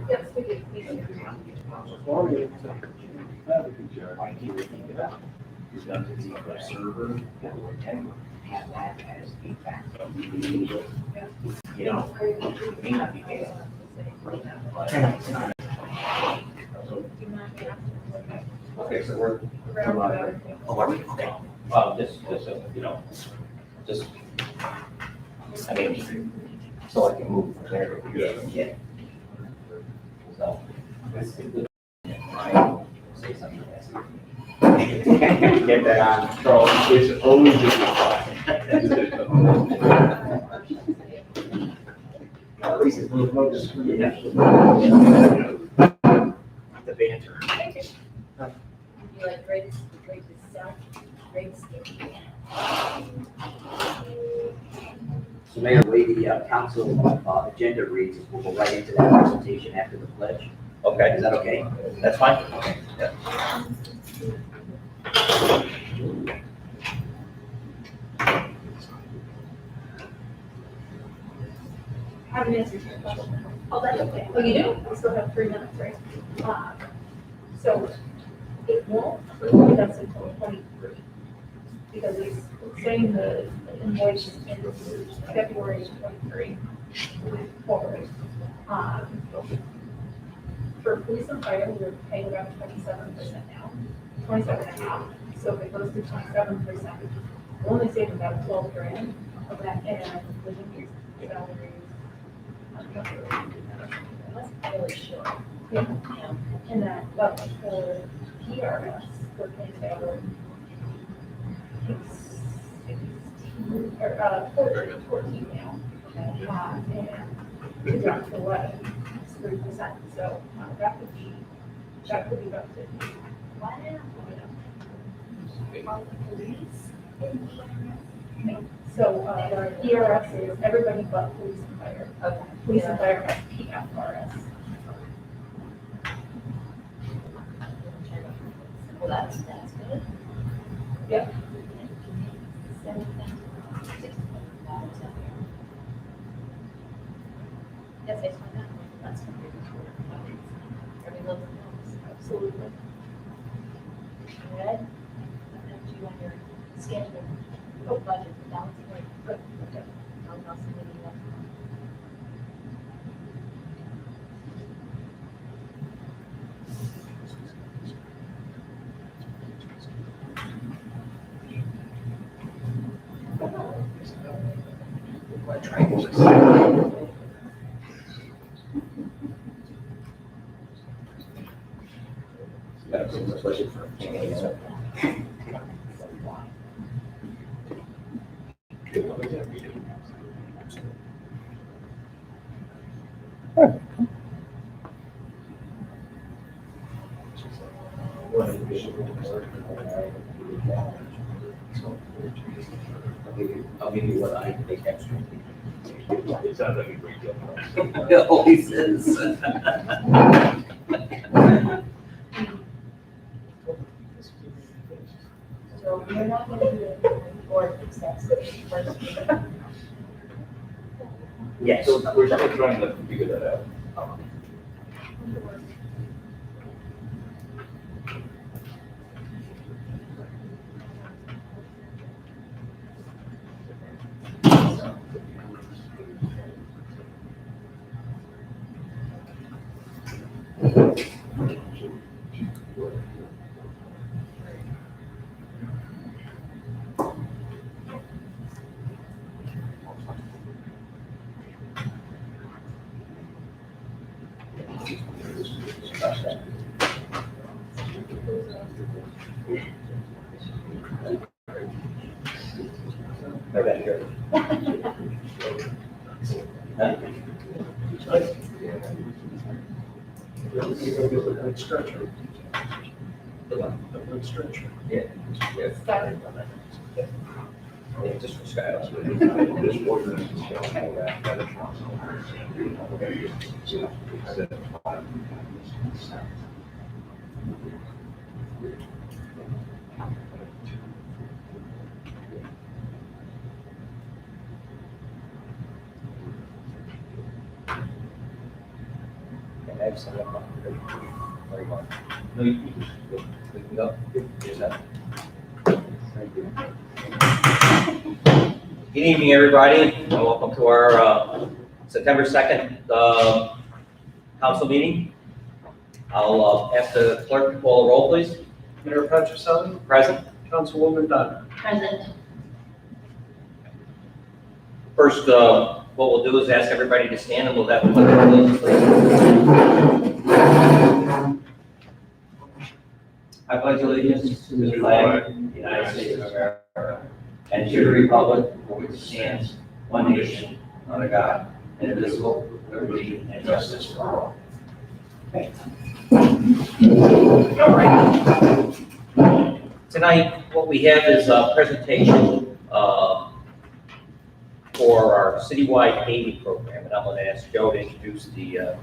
Yes, we do. Server that would have that as a backup. You know, it may not be bad. Okay, so we're. Oh, are we? Okay. Just, you know, just, I mean, so I can move from there. Yeah. So. Say something. Get that on, Charles, it's always just. At least it's moving on. The banter. You like grades, grades stuff, grades. So Mayor, the way the council agenda reads, is we'll go right into that presentation after the pledge. Okay. Is that okay? That's fine. Yeah. I haven't answered your question. Oh, that's okay. Oh, you do? We still have 3 minutes, right? So it won't approve us until 23. Because it's saying the invoice is in February 23 forward. For police and fire, we're paying around 27% now, 27.5. So if it goes to 27%, we're only saving about 12 grand of that, and with increased salaries. That's really short. Yeah, and that, but for PRS, we're paying about 14 now. And to down to 11, it's 3%. So that would be about 50. So PRS is everybody but police and fire. Okay. Police and fire has PFRS. Well, that's good. Yep. Yes, I saw that. That's every little knows. Absolutely. Red, and then do on your schedule, budget, balance point. Okay. I'll send it to you. That's a budget for. I'll give you what I think extra. It sounds like a great deal. It always is. So we're not going to do it board extensive first. Yes. So we're still trying to figure that out. Right back here. Huh? Stretcher. Stretcher. Yeah. Started. Yeah, just for Sky. This ordinance is going to have that. I've set it up. Very well. No, we can go. Here's that. Thank you. Good evening, everybody, and welcome to our September 2nd council meeting. I'll ask the clerk to call the roll, please. Mayor Patricelli, Present. Councilwoman Dunn. Present. First, what we'll do is ask everybody to stand and we'll have the pledge of allegiance, please. I pledge allegiance to the flag of the United States of America and to the republic for which it stands, one nation, under God, indivisible, with liberty and justice for all. Okay. All right. Tonight, what we have is a presentation for our citywide paving program, and I'm going to ask Joe to introduce the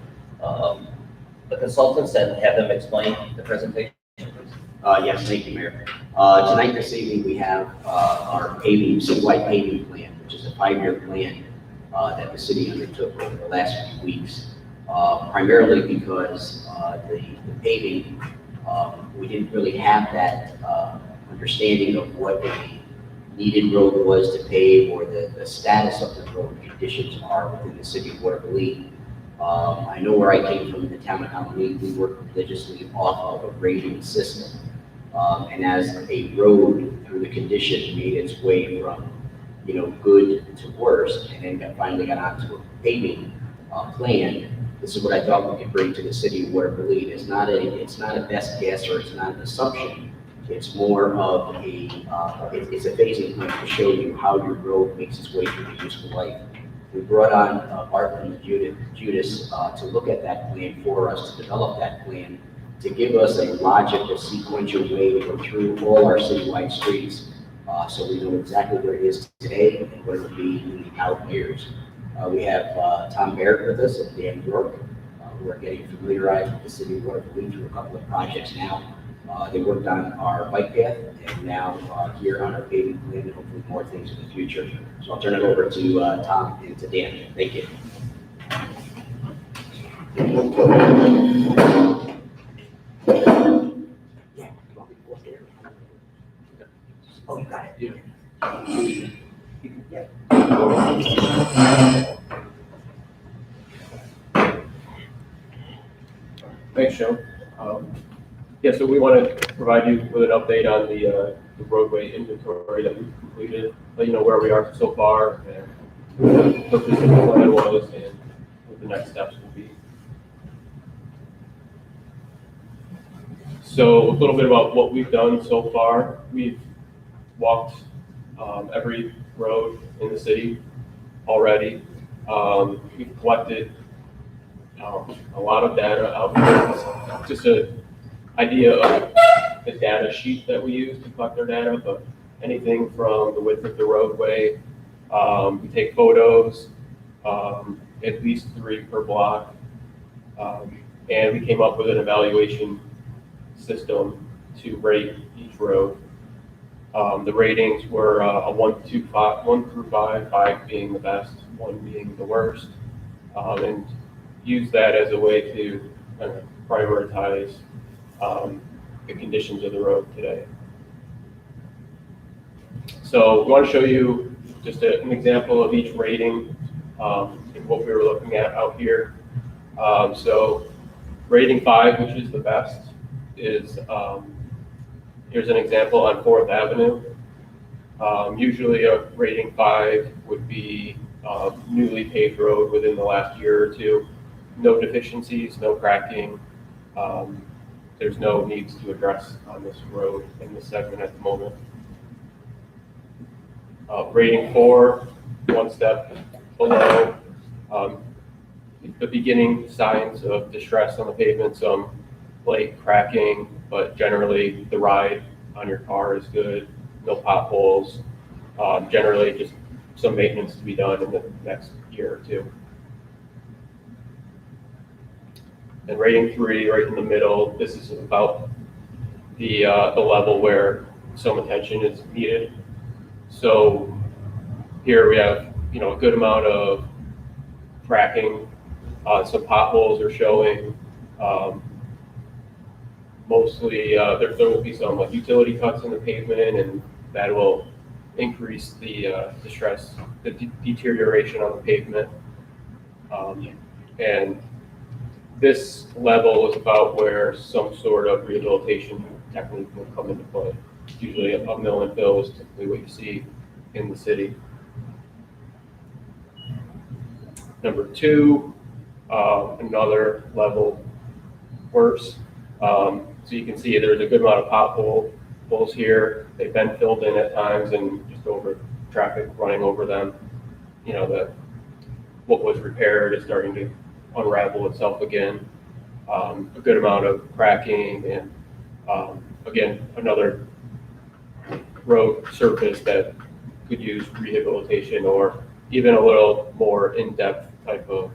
consultants and have them explain the presentation. Yes, thank you, Mayor. Tonight, this evening, we have our paving, citywide paving plan, which is a 5-year plan that the city undertook over the last few weeks, primarily because the paving, we didn't really have that understanding of what a needed road was to pave or the status of the road conditions are within the city of Watervliet. I know where I came from in the town of Handicap, we work religiously off of a grading system. And as a road through the condition made its way from, good to worse, and then finally got onto a paving plan, this is what I thought we could bring to the city of Watervliet. It's not a best guess or it's not an assumption. It's more of it's a phasing plan to show you how your road makes its way through the useful life. We brought on Bartlett and Judas to look at that plan for us, to develop that plan, to give us a logical, sequential way to go through all our citywide streets, so we know exactly where it is today and what it will be in the out years. We have Tom Barrett with us and Dan York, who are getting familiarized with the city of Watervliet through a couple of projects now. They worked on our bike path and now here on our paving plan and hopefully more things in the future. So I'll turn it over to Tom and to Dan. Thank you. Yeah, oh, you got it. Yeah. Thanks, Joe. So we want to provide you with an update on the roadway inventory that we've completed, let you know where we are so far, and what the purpose of the plan was, and what the next steps will be. So a little bit about what we've done so far. We've walked every road in the city already. We've collected a lot of data out there. Just an idea of the data sheet that we use to collect our data, but anything from the width of the roadway, we take photos, at least 3 per block, and we came up with an evaluation system to rate each road. The ratings were a 1 through 5, 5 being the best, 1 being the worst, and use that as a way to kind of prioritize the conditions of the road today. So we want to show you just an example of each rating and what we were looking at out here. So rating 5, which is the best, is here's an example on 4th Avenue. Usually a rating 5 would be newly paved road within the last year or 2. No deficiencies, no cracking. There's no needs to address on this road in this segment at the moment. Rating 4, 1 step below. The beginning signs of distress on the pavement, some light cracking, but generally the ride on your car is good, no potholes. Generally just some maintenance to be done in the next year or 2. And rating 3, right in the middle, this is about the level where some attention is needed. So here we have, a good amount of cracking. Some potholes are showing. Mostly, there will be some like utility cuts in the pavement, and that will increase the stress, the deterioration on the pavement. And this level is about where some sort of rehabilitation technique will come into play. Usually a mill and fill is typically what you see in the city. Number two, another level worse. So you can see there's a good amount of potholes here. They've been filled in at times and just over traffic running over them. You know, what was repaired is starting to unravel itself again. A good amount of cracking and again, another road surface that could use rehabilitation or even a little more in-depth type of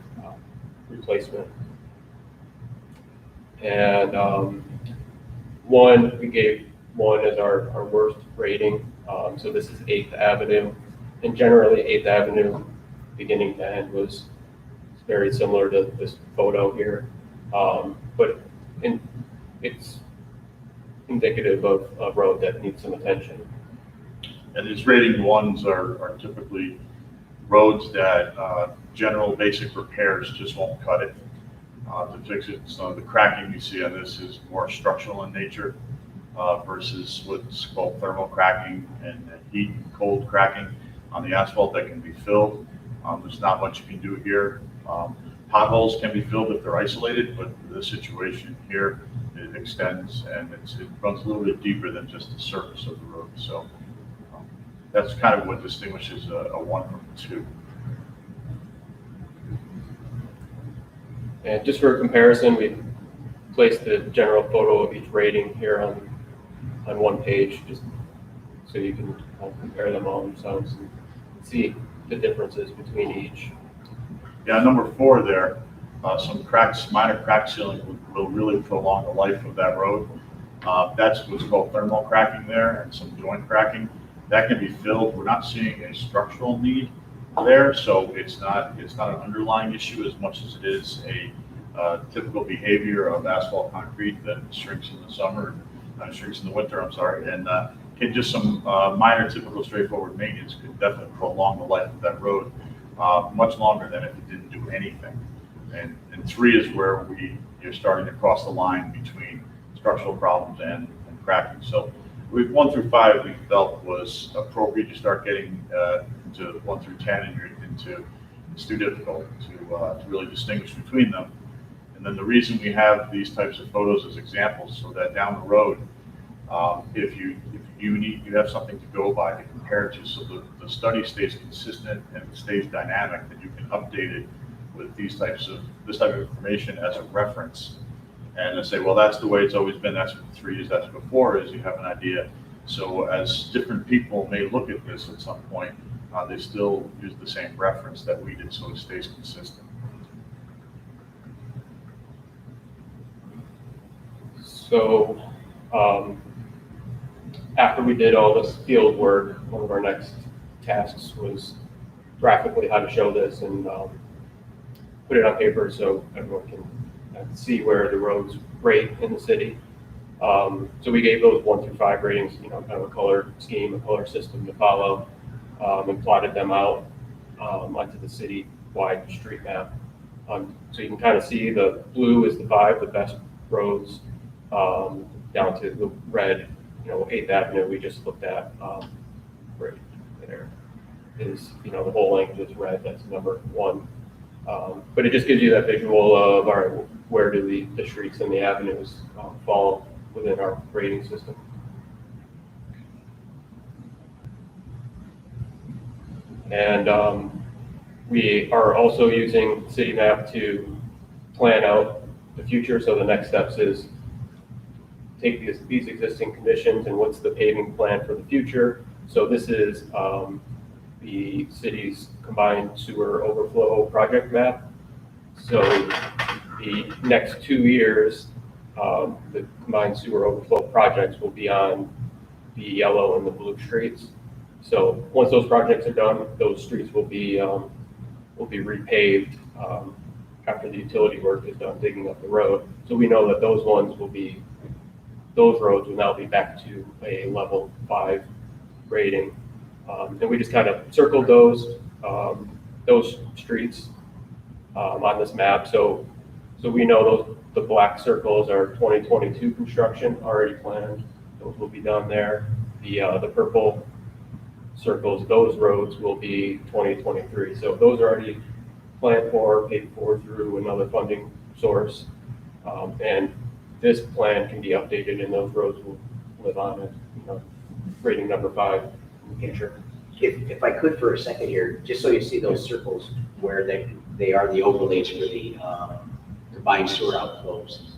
replacement. And we gave one as our worst rating. So this is 8th Avenue. And generally 8th Avenue, beginning to end, was very similar to this photo here. But it's indicative of a road that needs some attention. And these rating ones are typically roads that general basic repairs just won't cut it to fix it. So the cracking you see on this is more structural in nature versus what's called thermal cracking and heat and cold cracking on the asphalt that can be filled. There's not much you can do here. Potholes can be filled if they're isolated, but the situation here, it extends and it runs a little bit deeper than just the surface of the road. So that's kind of what distinguishes a 1 from a 2. And just for comparison, we placed the general photo of each rating here on one page, just so you can compare them all themselves and see the differences between each. Yeah, number 4 there, some cracks, minor crack sealing will really prolong the life of that road. That's what's called thermal cracking there, and some joint cracking. That can be filled. We're not seeing a structural need there, so it's not an underlying issue as much as it is a typical behavior of asphalt concrete that shrinks in the summer, shrinks in the winter, I'm sorry, and can just some minor, typical, straightforward maintenance could definitely prolong the life of that road much longer than if it didn't do anything. And 3 is where you're starting to cross the line between structural problems and cracking. So 1 through 5 we felt was appropriate to start getting to 1 through 10, and you're into it's too difficult to really distinguish between them. And then the reason we have these types of photos as examples, so that down the road, if you have something to go by to compare to, so the study stays consistent and stays dynamic, that you can update it with this type of information as a reference, and then say, well, that's the way it's always been. That's what 3 is. That's what 4 is. You have an idea. So as different people may look at this at some point, they still use the same reference that we did, so it stays consistent. So after we did all this field work, one of our next tasks was graphically how to show this and put it on paper so everyone can see where the roads rate in the city. So we gave those 1 through 5 ratings, kind of a color scheme, a color system to follow, and plotted them out onto the city-wide street map. So you can kind of see the blue is the 5, the best roads, down to the red, 8th Avenue we just looked at, right there is, the whole length is red, that's number 1. But it just gives you that visual of, all right, where do the streets and the avenues fall within our rating system. And we are also using City Map to plan out the future. So the next steps is take these existing conditions and what's the paving plan for the future. So this is the city's combined sewer overflow project map. So the next 2 years, the combined sewer overflow projects will be on the yellow and the blue streets. So once those projects are done, those streets will be repaved after the utility work is done digging up the road. So we know that those roads will now be back to a level 5 rating. And we just kind of circled those streets on this map. So we know the black circles are 2022 construction already planned. Those will be done there. The purple circles, those roads will be 2023. So those are already planned for, paid for through another funding source. And this plan can be updated and those roads will live on at, rating number 5 in the future. If I could for a second here, just so you see those circles where they are the overlays for the combined sewer outflows.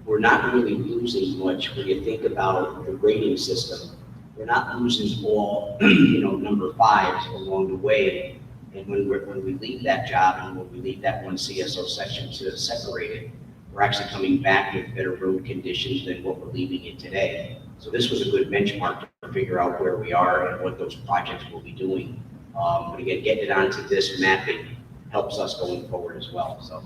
We're not really losing much when you think about the rating system. We're not losing all, number 5s along the way. And when we leave that job and when we leave that one CSO section to separate it, we're actually coming back with better road conditions than what we're leaving it today. So this was a good benchmark to figure out where we are and what those projects will be doing. But again, getting it onto this mapping helps us going forward as well, so.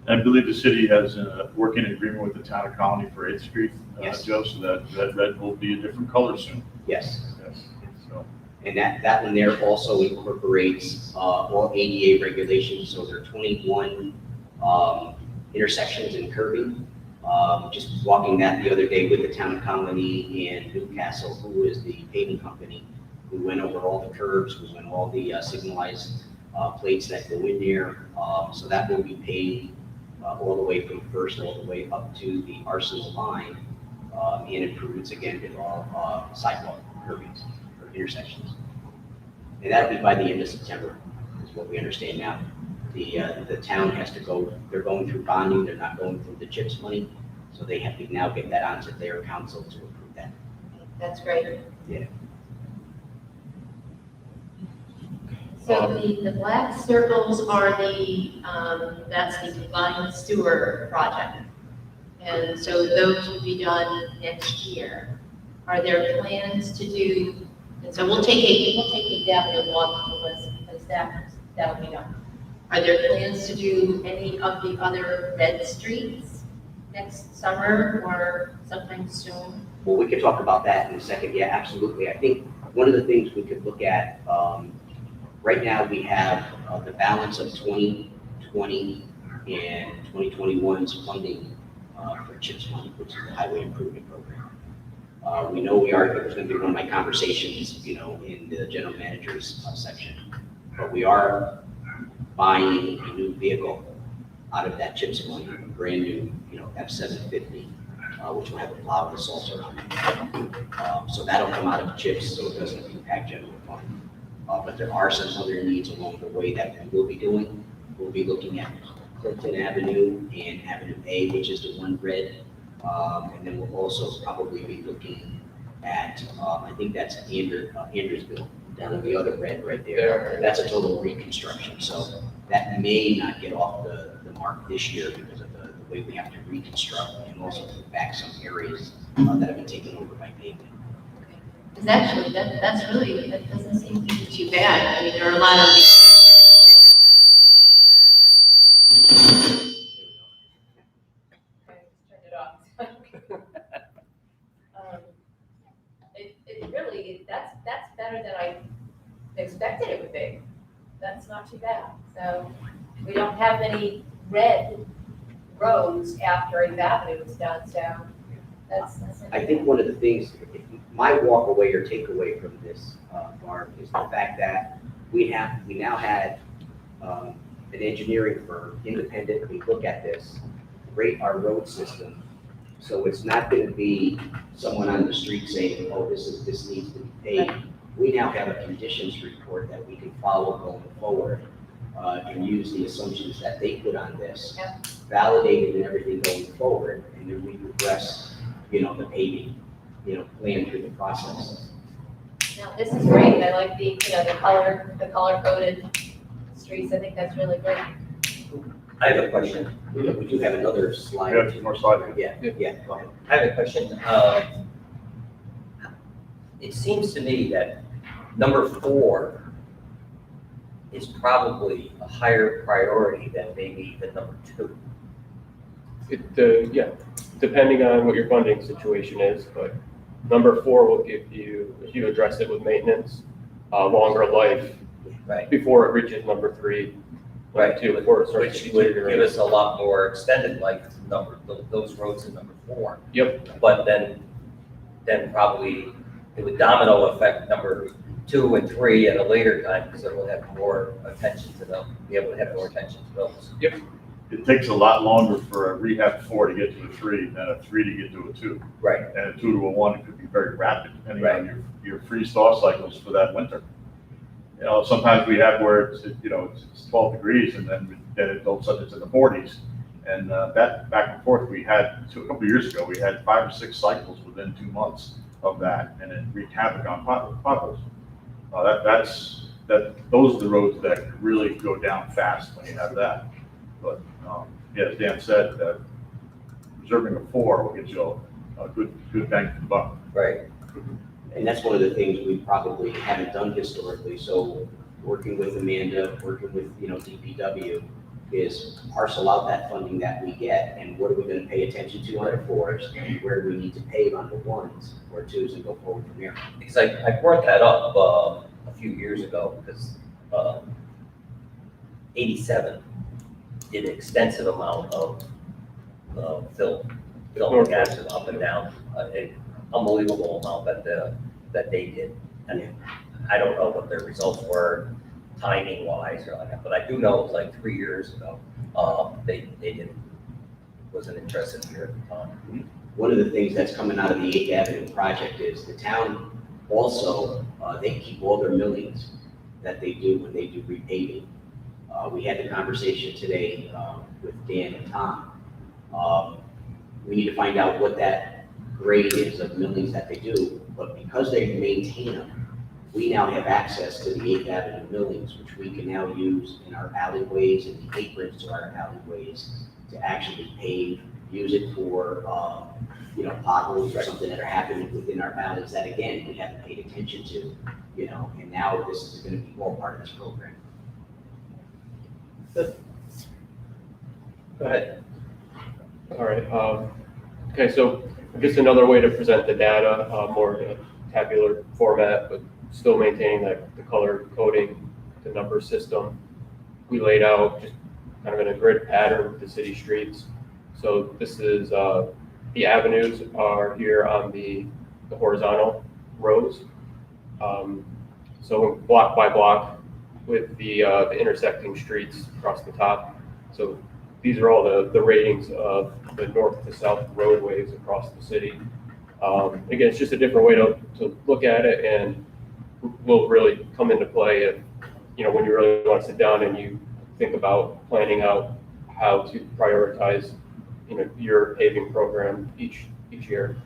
I believe the city has a working agreement with the town of Colony for 8th Street, Yes. Joe, so that red will be a different color soon. Yes. Yes. So, And that one there also incorporates all ADA regulations, so there are 21 intersections and curbing. Just walking that the other day with the town of Colony and Newcastle, who is the paving company, we went over all the curbs, we went all the signalized plates that go in there. So that will be paved all the way from First all the way up to the Arsenal line, and improvements again with all sidewalk curbings or intersections. And that'll be by the end of September, is what we understand now. The town has to go, they're going through bonding, they're not going through the CHIPS money, so they have to now get that onto their council to approve that. That's great. Yeah. So the black circles are that's the combined sewer project. And so those will be done next year. Are there plans to do, and so we'll take a definite walk on the list because that'll be done. Are there plans to do any of the other red streets next summer or sometime soon? Well, we could talk about that in a second. Yeah, absolutely. I think one of the things we could look at, right now we have the balance of 2020 and 2021's funding for CHIPS money, which is the Highway Improvement Program. We know it was going to be one of my conversations, in the general manager's section, but we are buying a new vehicle out of that CHIPS money, a brand new, F-750, which will have a plow and a salter on it. So that'll come out of CHIPS, so it doesn't impact general fund. But there are some other needs along the way that we will be doing. We'll be looking at Clinton Avenue and Avenue A, which is the one red. And then we'll also probably be looking at, I think that's Andrewsville, down in the other red right there. That's a total reconstruction. So that may not get off the mark this year because of the way we have to reconstruct and also put back some areas that have been taken over by pavement. Because actually, that doesn't seem to be too bad. I mean, there are a lot of. Turn it off. It really, that's better than I expected it would be. That's not too bad. So we don't have many red roads after 8th Avenue is done, so that's. I think one of the things, my walk away or takeaway from this, Barb, is the fact that we now had an engineering firm independently look at this, rate our road system. So it's not going to be someone on the street saying, oh, this needs to be paid. We now have a conditions report that we can follow going forward and use the assumptions that they put on this, validated and everything going forward, and then we progress, the paving, plan through the process. No, this is great. I like the color coded streets. I think that's really great. I have a question. We do have another slide. we have 2 more slides. Yeah, go ahead. I have a question. It seems to me that number 4 is probably a higher priority than maybe even number 2. Yeah, depending on what your funding situation is, but number 4 will give you, if you address it with maintenance, longer life Right. before it reaches number 3. Right, 2, before it starts which to would deteriorate. give us a lot more extended life number, those roads in number 4. Yep. But then probably it would domino affect number 2 and 3 at a later time, because it will have more attention to them, be able to have more attention to those. It takes a lot longer for a rehab 4 to get to a 3 than a 3 to get to a 2. Right. And a 2 to a 1 could be very rapid, depending Right. on your freeze-thaw cycles for that winter. You know, sometimes we have where it's 12 degrees, and then it all of a sudden it's in the 40s. And that back and forth, we had, a couple of years ago, we had 5 or 6 cycles within 2 months of that, and it wreaked havoc on potholes. Those are the roads that really go down fast when you have that. But, yeah, as Dan said, reserving a 4 will get you a good bang for the buck. Right. And that's one of the things we probably haven't done historically. So working with Amanda, working with, DPW, is parcel out that funding that we get, and what are we gonna pay attention to on the 4s, and where do we need to pave on the 1s or 2s and go forward from there. Because I brought that up a few years ago, because 87 did an extensive amount of fill and gas up and down, an unbelievable amount that they did. And I don't know what their results were timing wise or like that, but I do know it was like 3 years ago. They wasn't interested here at the time. One of the things that's coming out of the 8th Avenue project is the town also, they keep all their millings that they do when they do repaving. We had the conversation today with Dan and Tom. We need to find out what that grade is of millings that they do, but because they maintain them, we now have access to the 8th Avenue millings, which we can now use in our alleyways and the aprons to our alleyways to actually pave, use it for, potholes or something that are happening within our alleys that, again, we haven't paid attention to, and now this is gonna be all part of this program. Go ahead. All right. Okay, so I guess another way to present the data, more in a tabular format, but still maintaining the color coding, the number system. We laid out just kind of in a grid pattern the city streets. So this is the avenues are here on the horizontal rows. So block by block with the intersecting streets across the top. So these are all the ratings of the north to south roadways across the city. Again, it's just a different way to look at it, and will really come into play if, when you really want to sit down and you think about planning out how to prioritize, your paving program each year.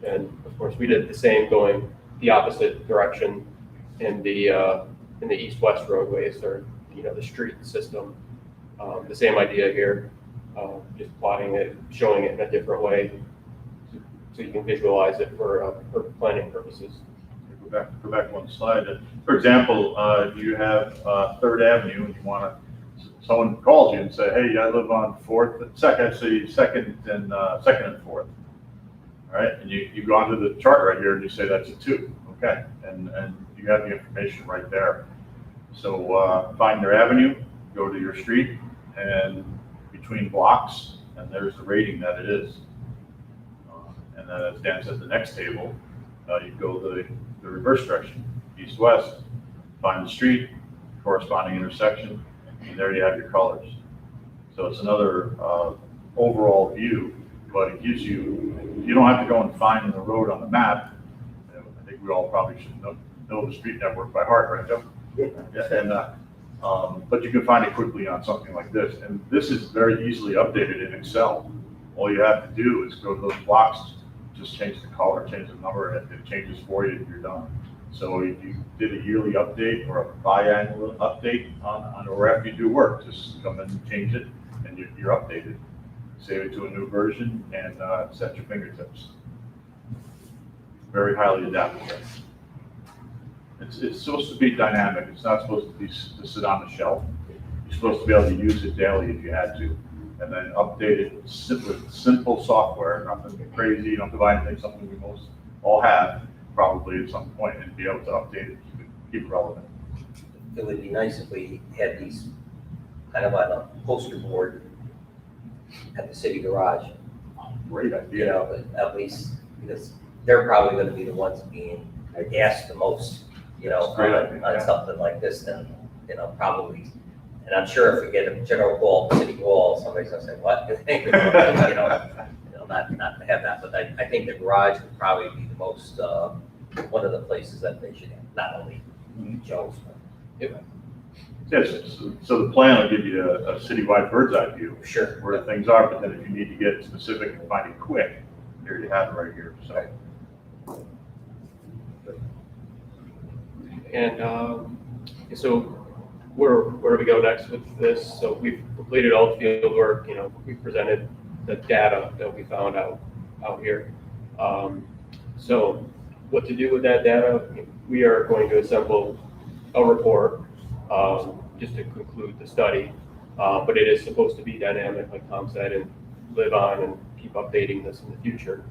And of course, we did the same going the opposite direction in the east-west roadways, or, the street system. The same idea here, just plotting it, showing it in a different way, so you can visualize it for planning purposes. Go back one slide. For example, you have 3rd Avenue, and you want to, someone calls you and say, hey, I live on 4th, second and 4th. All right, and you go onto the chart right here and you say that's a 2. Okay, and you have the information right there. So find your avenue, go to your street, and between blocks, and there's the rating that it is. And then as Dan said, the next table, you go the reverse direction, east-west, find the street, corresponding intersection, and there you have your colors. So it's another overall view, but it gives you don't have to go and find the road on the map. I think we all probably should know the street network by heart, right, Joe? Yeah. And but you can find it quickly on something like this. And this is very easily updated in Excel. All you have to do is go to those blocks, just change the color, change the number, and it changes for you and you're done. So if you did a yearly update or a biannual update on or after you do work, just come in and change it, and you're updated. Save it to a new version and set your fingertips. Very highly adaptable. It's supposed to be dynamic. It's not supposed to be, to sit on the shelf. You're supposed to be able to use it daily if you had to. And then update it with simple software, nothing crazy, you don't have to buy anything, something we most all have probably at some point, and be able to update it, keep it relevant. It would be nice if we had these kind of on a poster board at the city garage, Great you idea. know, at least, because they're probably gonna be the ones being asked the most, you know, Great idea, on yeah. something like this, then, you know, probably. And I'm sure if we get a general call, city hall, somebody's gonna say, what? You know, not to have that, but I think the garage would probably be the most, one of the places that they should have, not only Joe's, but Yes, so the plan will give you a citywide bird's eye view sure. where things are, but then if you need to get specific and find it quick, here you have it right here, so. And so where do we go next with this? So we've completed all the field work, you know, we presented the data that we found out here. So what to do with that data? We are going to assemble a report just to conclude the study. But it is supposed to be dynamic, like Tom said, and live on and keep updating this in the future.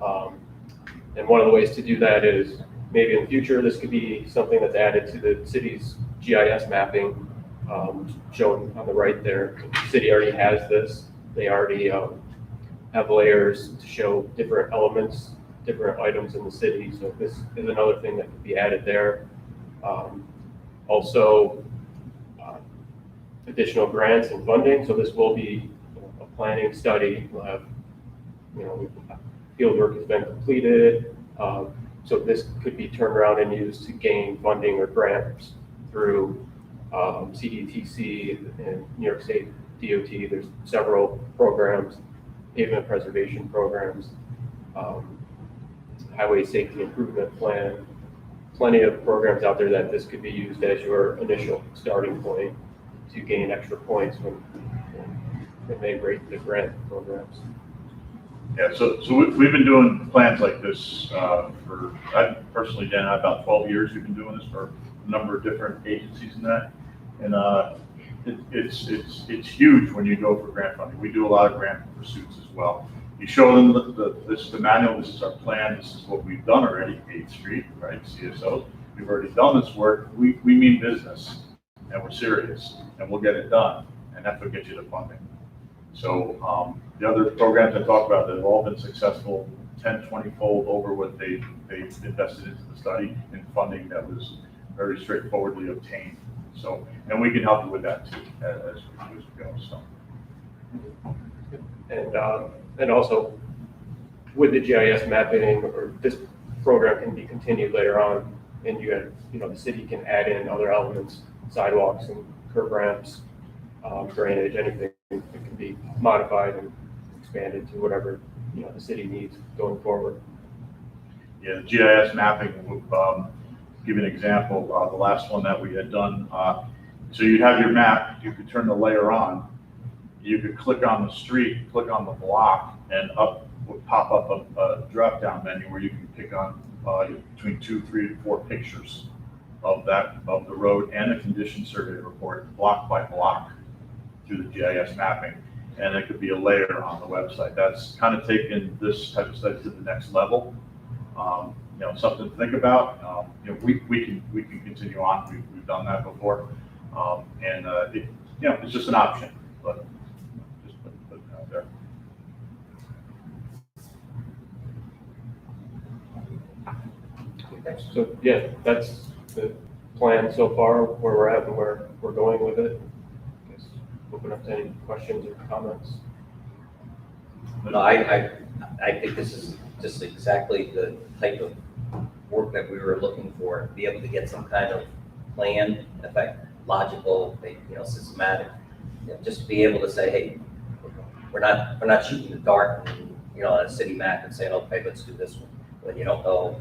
And one of the ways to do that is maybe in the future, this could be something that's added to the city's GIS mapping, shown on the right there. The city already has this. They already have layers to show different elements, different items in the city. So this is another thing that could be added there. Also, additional grants and funding. So this will be a planning study. We'll have, you know, field work has been completed. So this could be turned around and used to gain funding or grants through CDTC and New York State DOT. There's several programs, pavement preservation programs, highway safety improvement plan, plenty of programs out there that this could be used as your initial starting point to gain extra points when they rate the grant programs. Yeah, so we've been doing plans like this for, I personally, Dan, about 12 years, we've been doing this for a number of different agencies and that. And it's huge when you go for grant funding. We do a lot of grant pursuits as well. You show them this is the manual, this is our plan, this is what we've done already, 8th Street, right, CSO. We've already done this work. We mean business, and we're serious, and we'll get it done, and that's what gets you the funding. So the other programs I talked about that have all been successful, 10, 20-fold over what they invested into the study in funding that was very straightforwardly obtained. So, and we can help you with that too, as we go, so. And also with the GIS mapping, or this program can be continued later on, and you know, the city can add in other elements, sidewalks and curb ramps, drainage, anything that can be modified and expanded to whatever, you know, the city needs going forward. Yeah, the GIS mapping, give you an example, the last one that we had done, so you have your map, you could turn the layer on, you could click on the street, click on the block, and up would pop up a drop-down menu where you can pick on between 2, 3, 4 pictures of the road and a condition survey report, block by block, through the GIS mapping. And it could be a layer on the website. That's kind of taken this type of study to the next level. You know, something to think about. You know, we can continue on. We've done that before, and you know, it's just an option. But just put it out there. So yeah, that's the plan so far, where we're at and where we're going with it. I guess open up to any questions or comments. No, I think this is just exactly the type of work that we were looking for, be able to get some kind of plan, in fact, logical, you know, systematic, you know, just be able to say, hey, we're not shooting the dark, you know, on a city map and saying, okay, let's do this one, when you don't know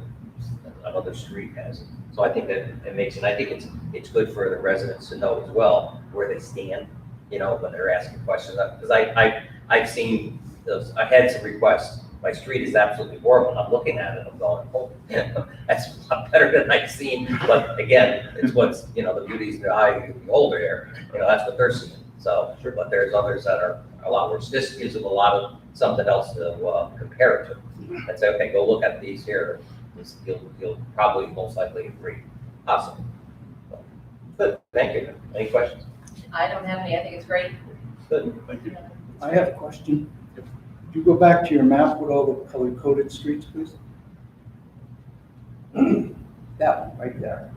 another street has it. So I think that it makes it, I think it's good for the residents to know as well where they stand, you know, when they're asking questions. Because I've seen those, I had some requests my street is absolutely horrible, and I'm looking at it, I'm going, oh, that's a lot better than I've seen, but again, it's what's, the beauty's in the eye of the beholder here, that's what they're seeing, so, but there's others that are a lot worse. This gives them a lot of something else to, compare it to, and say, okay, go look at these here, you'll probably most likely agree, possibly. So, good, thank you, any questions? I don't have any, I think it's great. Good. Thank you. I have a question. Could you go back to your map with all the color-coded streets, please? That one, right there.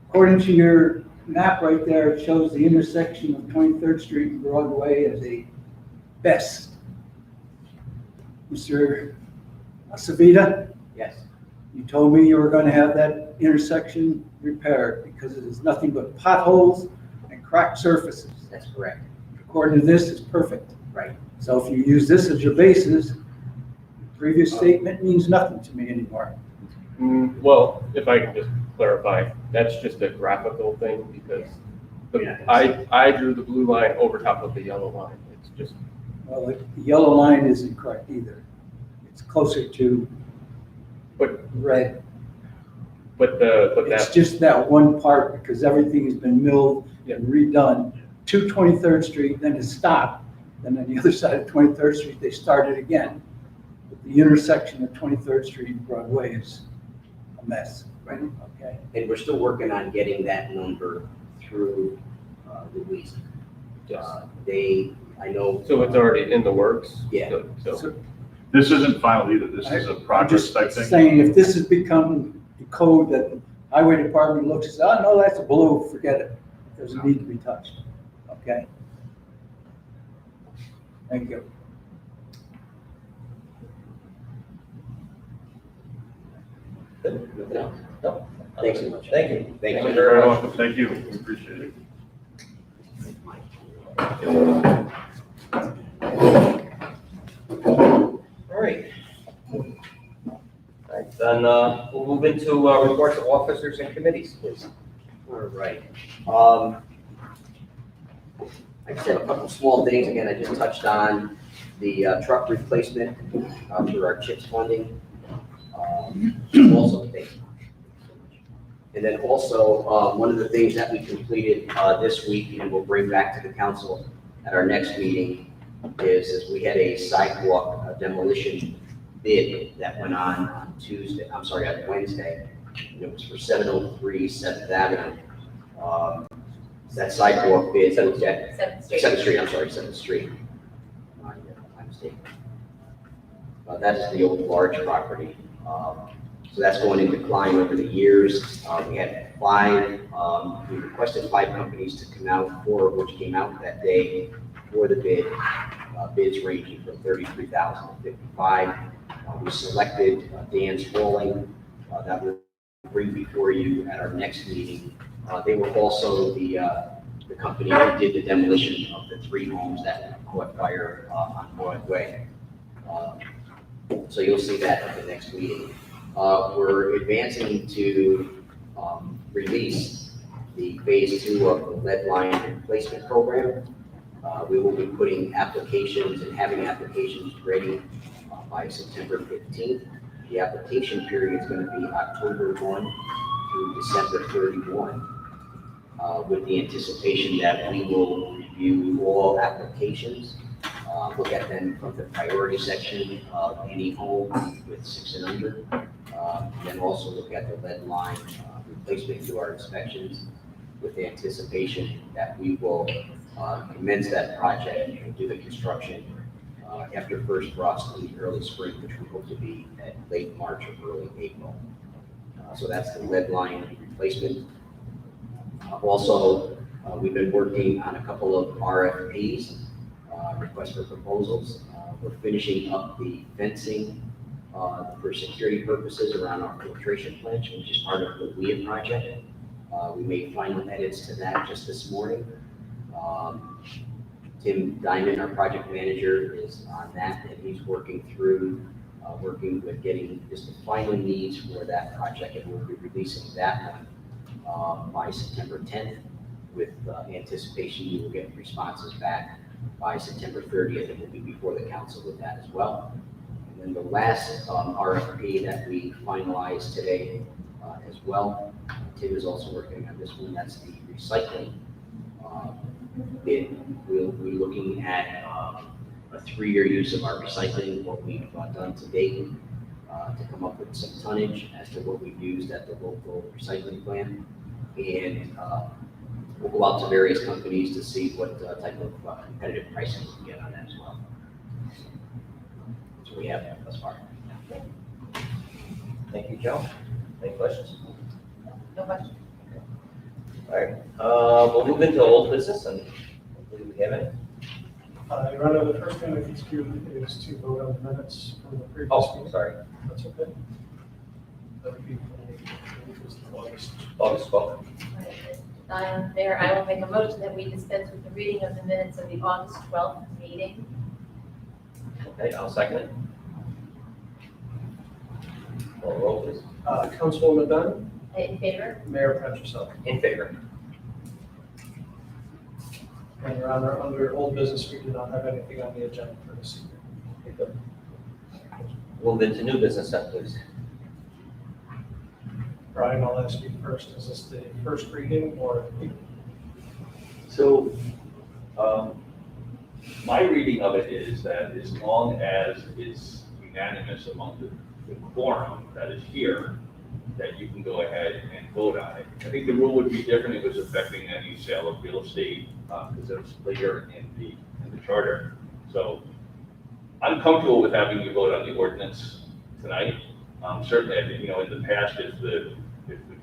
According to your map right there, it shows the intersection of 23rd Street and Broadway as a best. Mr. Savita, Yes. you told me you were going to have that intersection repaired because it is nothing but potholes and cracked surfaces. That's correct. According to this, it's perfect. Right. So if you use this as your basis, the previous statement means nothing to me anymore. Well, if I can just clarify, that's just a graphical thing because I drew the blue line over top of the yellow line. It's just, Well, the yellow line isn't correct either. It's closer to but red. It's that, just that one part because everything has been milled and redone to 23rd Street, then it stopped. Then on the other side of 23rd Street, they started again. But the intersection of 23rd Street and Broadway is a mess. Right. Okay. And we're still working on getting that number through Louise. I know. so it's already in the works. Yeah. So This isn't final either, this is a I'm progress just type thing. saying, if this has become the code that the highway department looks and says, oh, no, that's a blue, forget it. It doesn't need to be touched. Okay? Thank you. Good, nothing else? No? Thanks so much. Thank you. Thank you. very Very much. welcome, thank you, we appreciate it. All right. All right, then, we'll move into, reports of officers and committees, please. All right. I just have a couple small things. Again, I just touched on the truck replacement through our CHIPS funding. Also, thank you. And then also, one of the things that we completed this week and we'll bring back to the council at our next meeting is we had a sidewalk demolition bid that went on Wednesday. And it was for 703 7th Avenue. That sidewalk bid, 7th Street, I'm sorry, 7th Street. My mistake. That is the old large property. So that's going in decline over the years. We had we requested 5 companies to come out, 4 of which came out that day for the bid. Bids ranging from $33,000 to $55,000. We selected Dan's Hauling, that will bring before you at our next meeting. They were also the company who did the demolition of the 3 homes that caught fire on Roadway. So you'll see that at the next meeting. We're advancing to release the phase 2 of the lead line replacement program. We will be putting applications and having applications ready by September 15th. The application period is going to be October 1 through December 31, with the anticipation that we will review all applications, look at them from the priority section of any home with 6 and under, and then also look at the lead line replacement through our inspections with the anticipation that we will commence that project and do the construction after first frost in the early spring, which we hope to be at late March or early April. So that's the lead line replacement. Also, we've been working on a couple of RFPs, requests for proposals. We're finishing up the fencing for security purposes around our filtration plant, which is part of the WIA project. We made final edits to that just this morning. Tim Diamond, our project manager, is on that, and he's working with getting just the final needs for that project, and we'll be releasing that one by September 10th, with anticipation we will get responses back by September 30th, and we'll be before the council with that as well. And And then the last RFP that we finalized today as well, Tim is also working on this one, that's the recycling bid. We'll be looking at a 3-year use of our recycling, what we've done to date, to come up with some tonnage as to what we've used at the local recycling plant. And we'll go out to various companies to see what type of competitive pricing we can get on that as well. So we have that thus far. Thank you, Joe. Any questions? No question. All right, we'll move into old business and hopefully we have it. Your Honor, the first thing I need to do is to vote on the minutes from the previous Oh, meeting. sorry, That's okay. That would be August. August 12th. Mayor, I will make a motion that we dispense with the reading of the minutes of the August 12th meeting. Okay, I'll second it. Call the roll, please. Councilwoman Dunn, In favor? Mayor Patricel. In favor. And Your Honor, under old business, we do not have anything on the agenda for this evening. Move into new business then, please. Brian, I'll ask you first, is this the first reading or? So, my reading of it is that as long as it's unanimous among the quorum that is here, that you can go ahead and vote on it. I think the rule would be different if it was affecting any sale of real estate, because it's later in the charter. So I'm comfortable with having you vote on the ordinance tonight. Certainly, I think, in the past, if the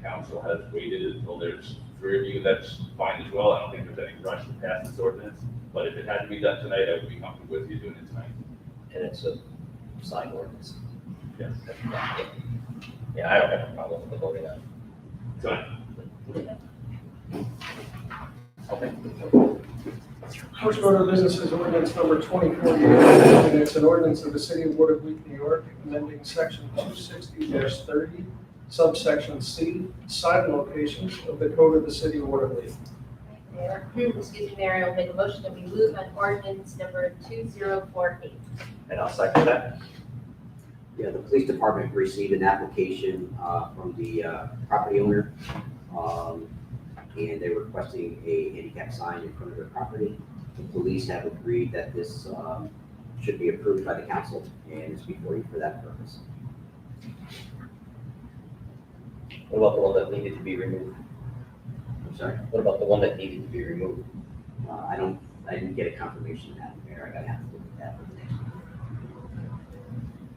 council has waited until there's 3 of you, that's fine as well. I don't think there's any rush to pass this ordinance. But if it had to be done tonight, I would be comfortable with you doing it tonight. And it's a signed ordinance. Yes. Yeah, I don't have a problem with the voting on Tonight. it. Okay. First order of business is ordinance number 2040, and it's an ordinance of the city of Watervliet, New York, amending section 260-30, subsection C, sign locations of the code of the city of Watervliet. Mayor, Mayor, I will make a motion that we move on ordinance number 2048. And I'll second that. Yeah, the police department received an application from the property owner, and they're requesting a handicap sign in front of their property. The police have agreed that this should be approved by the council, and it's before you for that purpose. What about the one that needed to be removed? I'm sorry, What about the one that needed to be removed? I didn't get a confirmation of that, Mayor. I gotta have to look at that for the next one.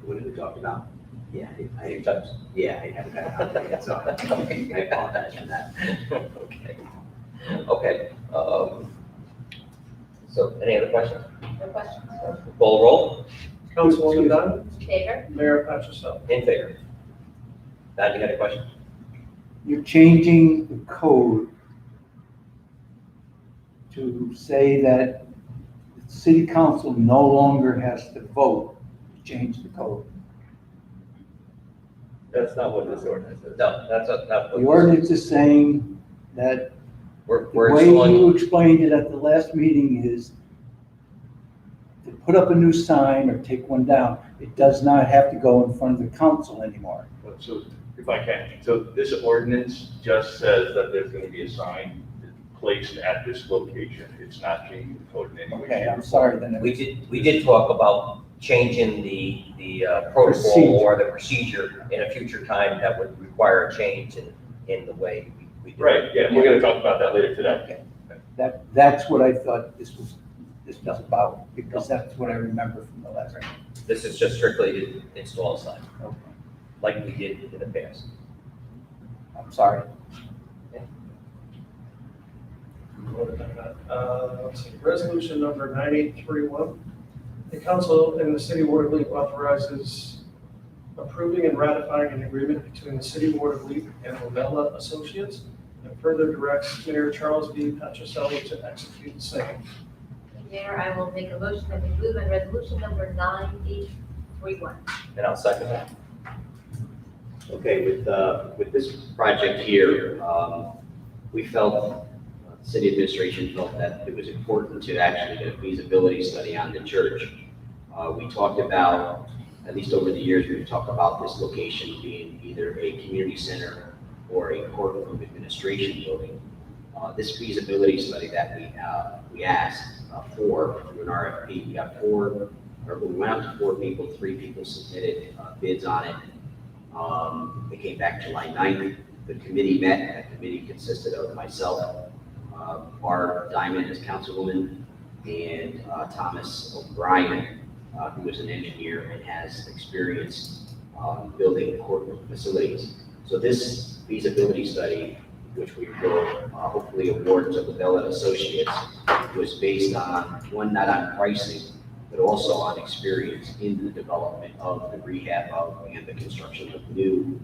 What did we talk about? Yeah, Two times. yeah, I haven't got a copy yet, so I apologize for that. Okay. Okay. So any other questions? No questions? Call roll. Councilwoman Dunn, In favor? Mayor Patricel. In favor. Don, you got a question? You're changing the code to say that the city council no longer has to vote to change the code. That's not what this ordinance is. No, that's not. The ordinance is saying that We're the way installing, you explained it at the last meeting is to put up a new sign or take one down, it does not have to go in front of the council anymore. So if I can, so this ordinance just says that there's going to be a sign placed at this location. It's not changing the code in any way. Okay, shape, I'm or sorry then. we did talk about changing the protocol Procedure. or the procedure in a future time that would require a change in the way we do it. Right, yeah, we're going to talk about that later today. Okay. That's what I thought this was about, because that's what I remember from the last. This is just strictly to install a sign, Okay. like we did in the past. I'm sorry. Let's see, resolution number 9831. The council in the city of Watervliet authorizes approving and ratifying an agreement between the city of Watervliet and Novella Associates, and further directs Mayor Charles B. Patricelli to execute the same. Mayor, I will make a motion that we move on resolution number 9831. And I'll second that. Okay, with this project here, we felt, the city administration felt that it was important to actually get a feasibility study on the church. We talked about at least over the years, we've talked about this location being either a community center or a courtroom administration building. This feasibility study that we asked for through an RFP, we got we went out to 4 people, 3 people submitted bids on it. It came back July 9th. The committee met. That committee consisted of myself, Barb Diamond as councilwoman, and Thomas O'Brien, who is an engineer and has experience building courtroom facilities. So this feasibility study, which we will hopefully award to Labella Associates, was based on, one, not on pricing, but also on experience in the development of the rehab of and the construction of new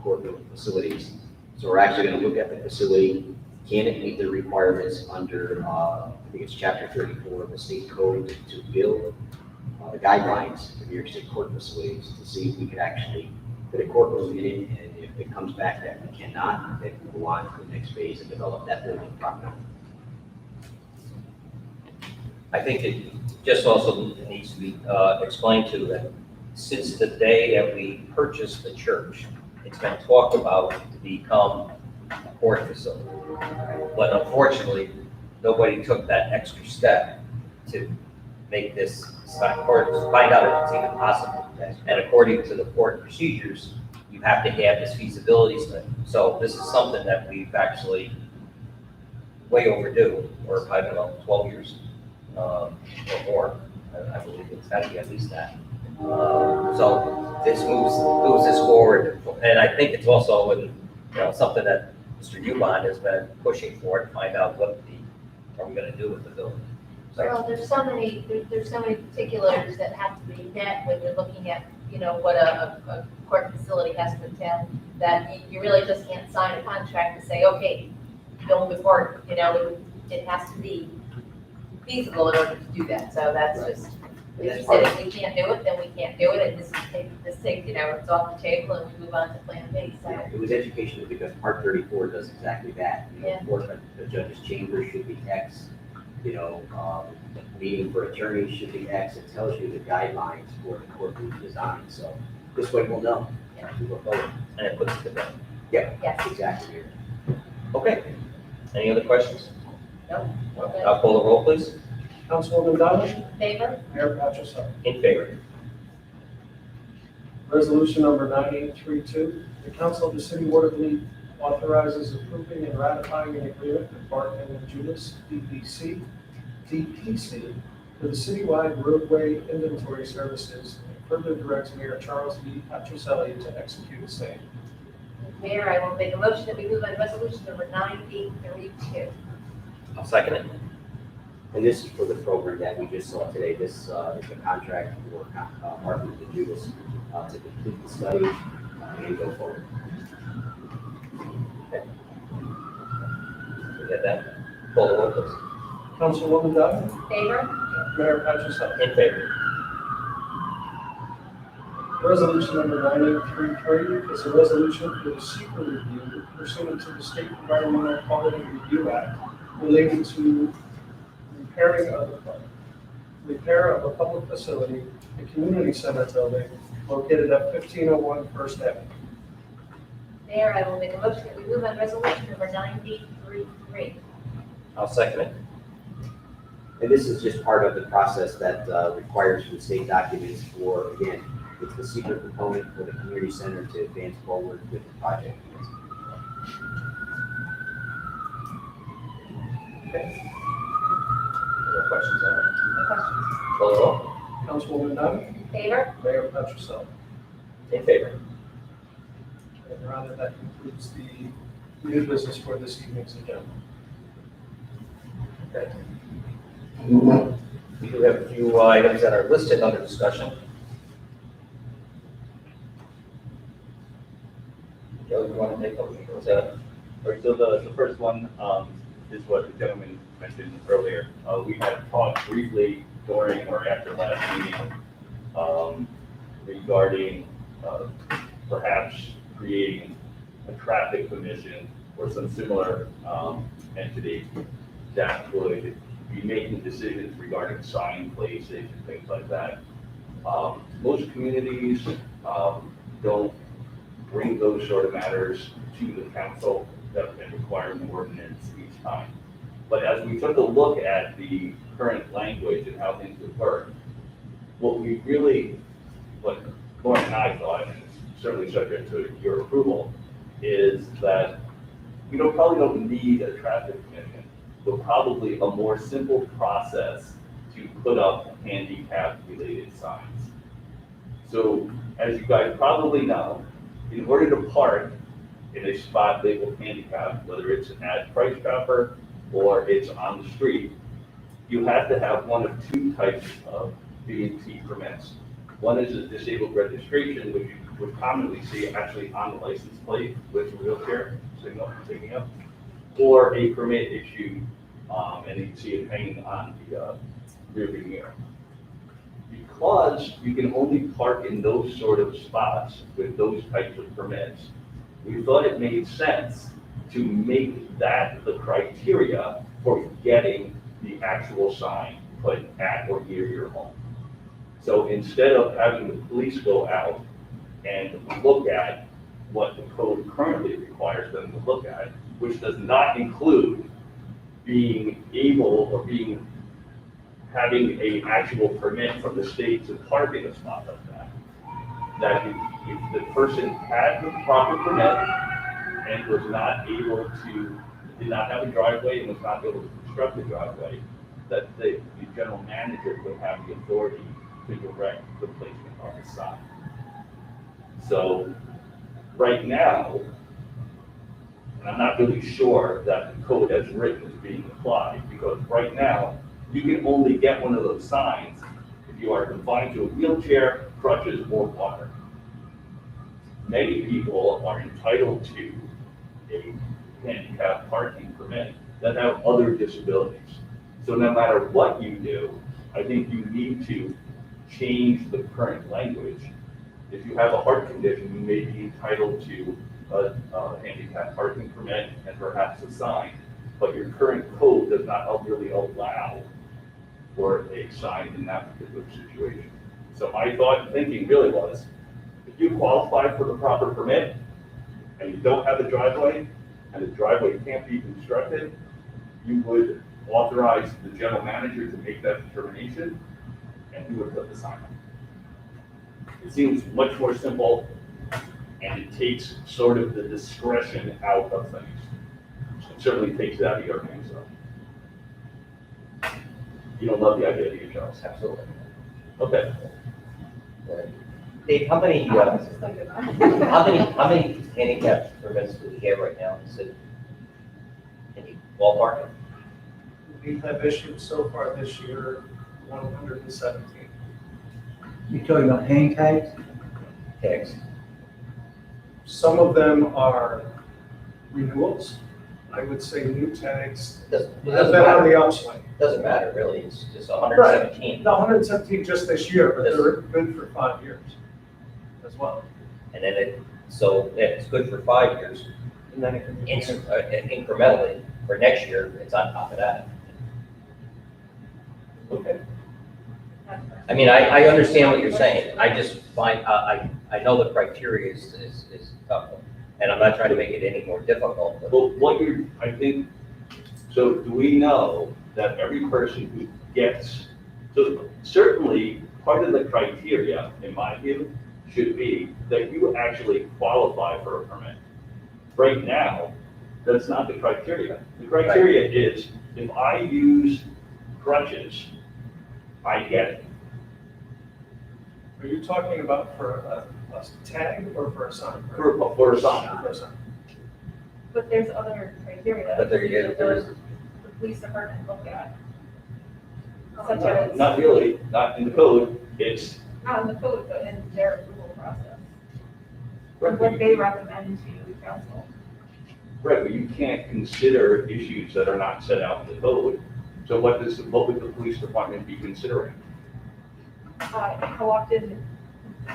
courtroom facilities. So we're actually going to look at the facility. Can it meet the requirements under, I think it's Chapter 34 of the state code to build the guidelines for New York State court facilities to see if we could actually put a courtroom in it, and if it comes back that we cannot, then we'll go on to the next phase and develop that building properly. I think it just also needs to be explained to that since the day that we purchased the church, it's been talked about to become a court facility. But unfortunately, nobody took that extra step to make this court, find out if it's even possible. And according to the court procedures, you have to have this feasibility study. So this is something that we've actually way overdue, or I don't know, 12 years or more. I believe it's got to be at least that. So this moves this forward, and I think it's also something that Mr. Ubon has been pushing for to find out what are we going to do with the building. So, Well, there's so many particulars that have to be met when you're looking at, what a court facility has to entail, that you really just can't sign a contract to say, okay, build the court, it has to be feasible in order to do that, so that's just, if you said if we can't do it, then we can't do it, and this takes, it's off the table and we move on to plan B, so. Yeah, it was educational because Part 34 does exactly that. Yeah. The judge's chamber should be X, meeting for attorneys should be X. It tells you the guidelines for the courtroom design. So this way we'll know as we go forward. and it puts it to bed. Yeah, Yes. exactly. Okay. Any other questions? No? Okay. I'll call the roll, please. Councilwoman Dodd, Favor? Mayor Patricek. In favor. Resolution number 9832, the Council of the City of Watervliet authorizes approving and ratifying an agreement with Barton and Judas, DPC, for the citywide roadway inventory services, and further directs Mayor Charles B. Patricelli to execute the same. Mayor, I will make a motion that we move on resolution number 9832. I'll second it. And this is for the program that we just saw today. This is a contract for Barton and Judas to complete the study and go forward. We get that. Call the roll, please. Councilwoman Dodd, Favor? Mayor Patricek. In favor. Resolution number 9833 is a resolution for the secret review pursuant to the State Environmental Quality Review Act related to repair of a public facility, a community center building located at 1501 First Avenue. Mayor, I will make a motion that we move on resolution number 9833. I'll second it. And this is just part of the process that requires from state documents for, again, it's the secret component for the community center to advance forward with the project. Okay. No questions on it? No questions? Call the roll. Councilwoman Dodd, Favor? Mayor Patricek. In favor. And Your Honor, that concludes the new business for this evening's agenda. Okay. We do have a few items that are listed under discussion. Joe, you want to take over? Was that- All right, so the first one is what the gentleman mentioned earlier. We had talked briefly during or after last meeting regarding perhaps creating a traffic commission or some similar entity that would be making decisions regarding sign places and things like that. Most communities, don't bring those sort of matters to the council that and require an ordinance each time. But as we took a look at the current language and how things would work, what Lauren and I thought, and it's certainly subject to your approval, is that we probably don't need a traffic commission, but probably a more simple process to put up handicap-related signs. So, as you guys probably know, in order to park in a spot labeled handicap, whether it's at Price Chopper or it's on the street, you have to have one of two types of B&T permits. One is a disabled registration, which you would commonly see actually on the license plate with a wheelchair signal for picking up, or a permit issued, and you can see it hanging on the rear view mirror. Because you can only park in those sort of spots with those types of permits, we thought it made sense to make that the criteria for getting the actual sign put at or near your home. So instead of having the police go out and look at what the code currently requires them to look at, which does not include being able or having a actual permit from the state to park in a spot like that. That if the person had the proper permit and was not able to, did not have a driveway and was not able to construct a driveway, that the general manager would have the authority to direct the placement of the sign. So right now, and I'm not really sure that the code as written is being applied, because right now, you can only get one of those signs if you are confined to a wheelchair, crutches, or walker. Many people are entitled to a handicap parking permit that have other disabilities. So no matter what you do, I think you need to change the current language. If you have a heart condition, you may be entitled to a handicap parking permit and perhaps a sign, but your current code does not really allow for a sign in that particular situation. So my thought and thinking really was, if you qualify for the proper permit and you don't have a driveway and the driveway can't be constructed, you would authorize the general manager to make that determination and he would put the sign up. It seems much more simple and it takes sort of the discretion out of things. It certainly takes it out of your hands though. You don't love the idea, do you, Charles? Absolutely. Okay. Dave, how many, I was just thinking that. how many handicap permits do we have right now in the city? Can you ballpark it? We have issued so far this year 117. You talking about hang tags? Tags. Some of them are renewals. I would say new tags Doesn't have been on matter. the upswing. Doesn't matter, really. It's just 117. The 117 just this year, but they're good for 5 years as well. And then so it's good for 5 years. And then it can be Incrementally, for next year, it's on top of that. Okay. I mean, I understand what you're saying. I just find, I know the criteria is tough. And I'm not trying to make it any more difficult, but Well, I think, so do we know that every person who gets, so certainly part of the criteria, in my view, should be that you actually qualify for a permit. Right now, that's not the criteria. The criteria is if I use crutches, I get it. Are you talking about for a tag or for a sign? For a sign. For a sign. But there's other criteria. But there is- that the police department look at. Such as, Not really, not in the code, it's. not in the code, but in their approval process. Right, What they recommend to council. Right, but you can't consider issues that are not set out in the code. So what would the police department be considering? How often,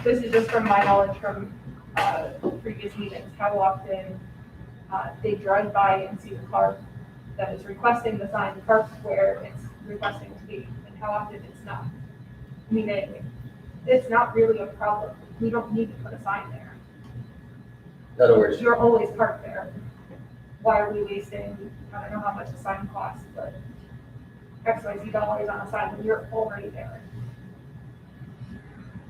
this is just from my knowledge from previous meetings, how often they drive by and see the car that is requesting the sign parked where it's requesting to be, and how often it's not. Meaning, it's not really a problem. We don't need to put a sign there. In other words, You're always parked there. Why are we wasting, I don't know how much a sign costs, but XYZ dollars on a sign when you're already there?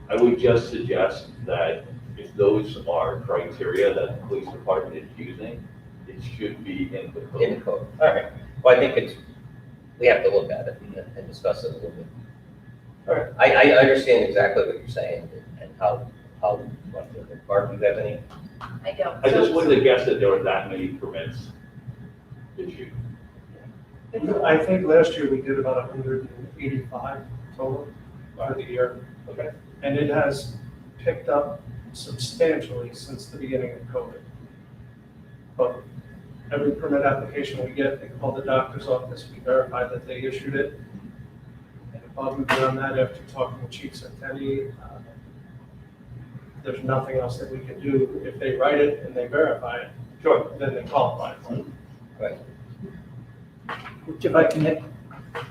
I would just suggest that if those are criteria that the police department is using, it should be in the code. in the code, all right. Well, I think we have to look at it and discuss it a little bit. All right, I understand exactly what you're saying and how much of the part, do you have any? I don't. I just wouldn't have guessed that there were that many permits issued. I think last year we did about 185 total for the year. Okay. And it has picked up substantially since the beginning of COVID. But every permit application we get, they call the doctor's office, we verify that they issued it. And above and beyond that, after talking with Chief Centeni, there's nothing else that we can do. If they write it and they verify it, Sure. then they qualify for it. Right. Which if I can,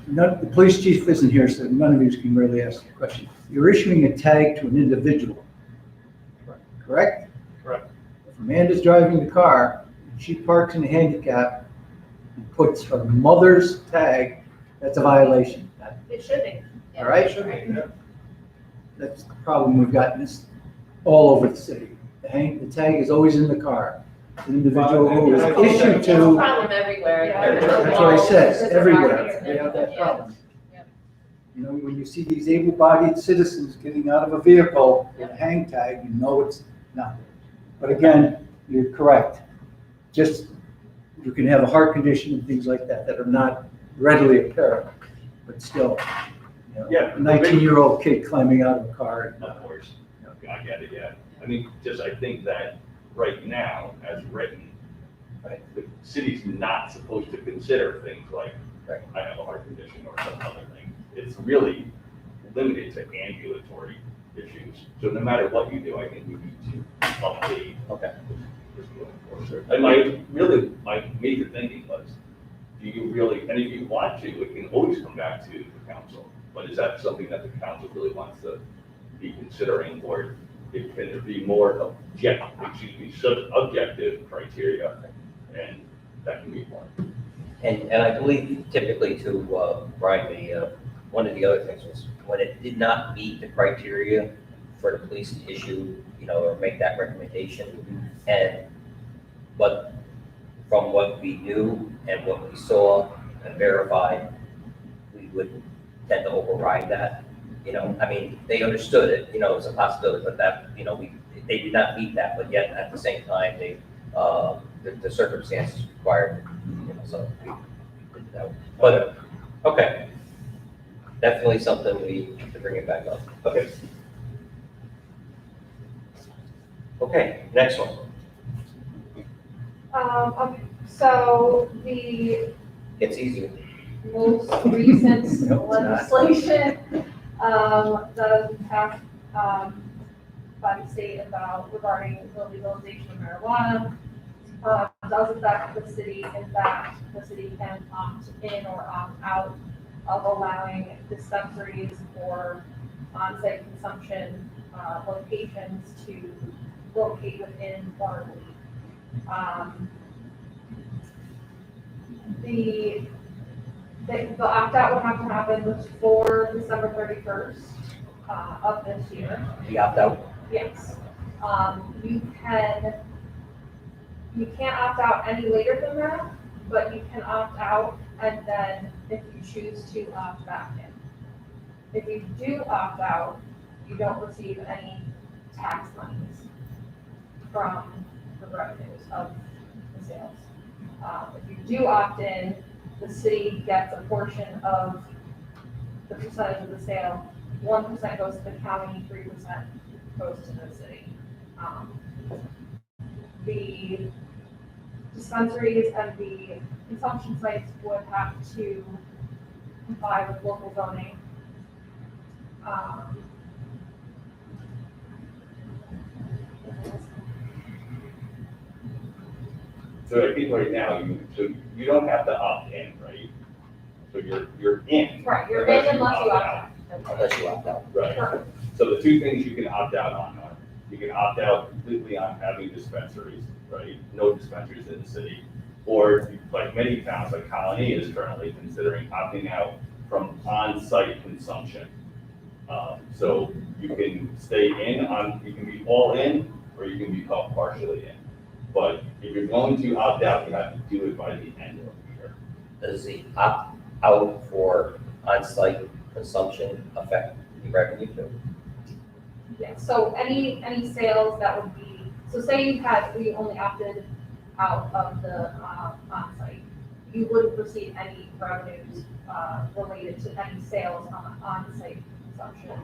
the police chief isn't here, so none of you can really ask the question. You're issuing a tag to an individual, correct? Correct. If Amanda's driving the car, she parks in the handicap and puts her mother's tag, that's a violation. It should be. All right? Yeah. That's the problem we've got in this, all over the city. The tag is always in the car. The individual who is issued It's a to, problem everywhere. Yeah. that's what I said, It's everywhere, a they have that Yeah. problem. You know, when you see these able-bodied citizens getting out of a vehicle with a hang tag, you know it's not. But again, you're correct. Just, you can have a heart condition and things like that that are not readily apparent, but still, you know, Yeah. a 19-year-old kid climbing out of a car. Of course. I get it, yeah. I mean, I think that right now, as written, Right. the city's not supposed to consider things like, Right. I have a heart condition or some other thing. It's really limited to ambulatory issues. So no matter what you do, I think we need to update. Okay. And my major thinking was, do you really, and if you want to, it can always come back to the council. But is that something that the council really wants to be considering, or can there be more objective criteria, and that can be one. And I believe typically to, Brian, one of the other things was when it did not meet the criteria for the police to issue, or make that recommendation. But from what we knew and what we saw and verified, we would tend to override that. I mean, they understood it, it's a possibility, but that, they did not meet that, but yet at the same time, the circumstances required, so we did that. But, okay. Definitely something we have to bring it back up. Okay. Okay, next one. Okay, so the It's easier. most recent No, it's not. legislation that was passed by the state regarding the legalization of marijuana does affect the city in that the city can opt in or opt out of allowing dispensaries or on-site consumption locations to locate within Watervliet. The opt-out would have to happen before December 31st of this year. The opt-out? Yes. You can't opt out any later than that, but you can opt out and then if you choose to opt back in. If you do opt out, you don't receive any tax monies from the revenues of the sales. If you do opt in, the city gets a portion of the percentage of the sale. 1% goes to the county, 3% goes to the city. The dispensaries and the consumption sites would have to comply with local zoning. So I think right now, you don't have to opt in, right? So you're in. Right, you're in unless you opt out. Unless you opt out. Right. Correct. So the two things you can opt out on are, you can opt out completely on having dispensaries, right? No dispensaries in the city. Or like many towns, like Colony is currently considering opting out from on-site consumption. So you can stay in on, you can be all in, or you can become partially in. But if you're going to opt out, you have to do it by the end of the year. Does the opt-out for on-site consumption affect the revenue too? Yeah, so any sales that would be, so say we only opted out of the on-site, you wouldn't receive any revenues related to any sales on on-site consumption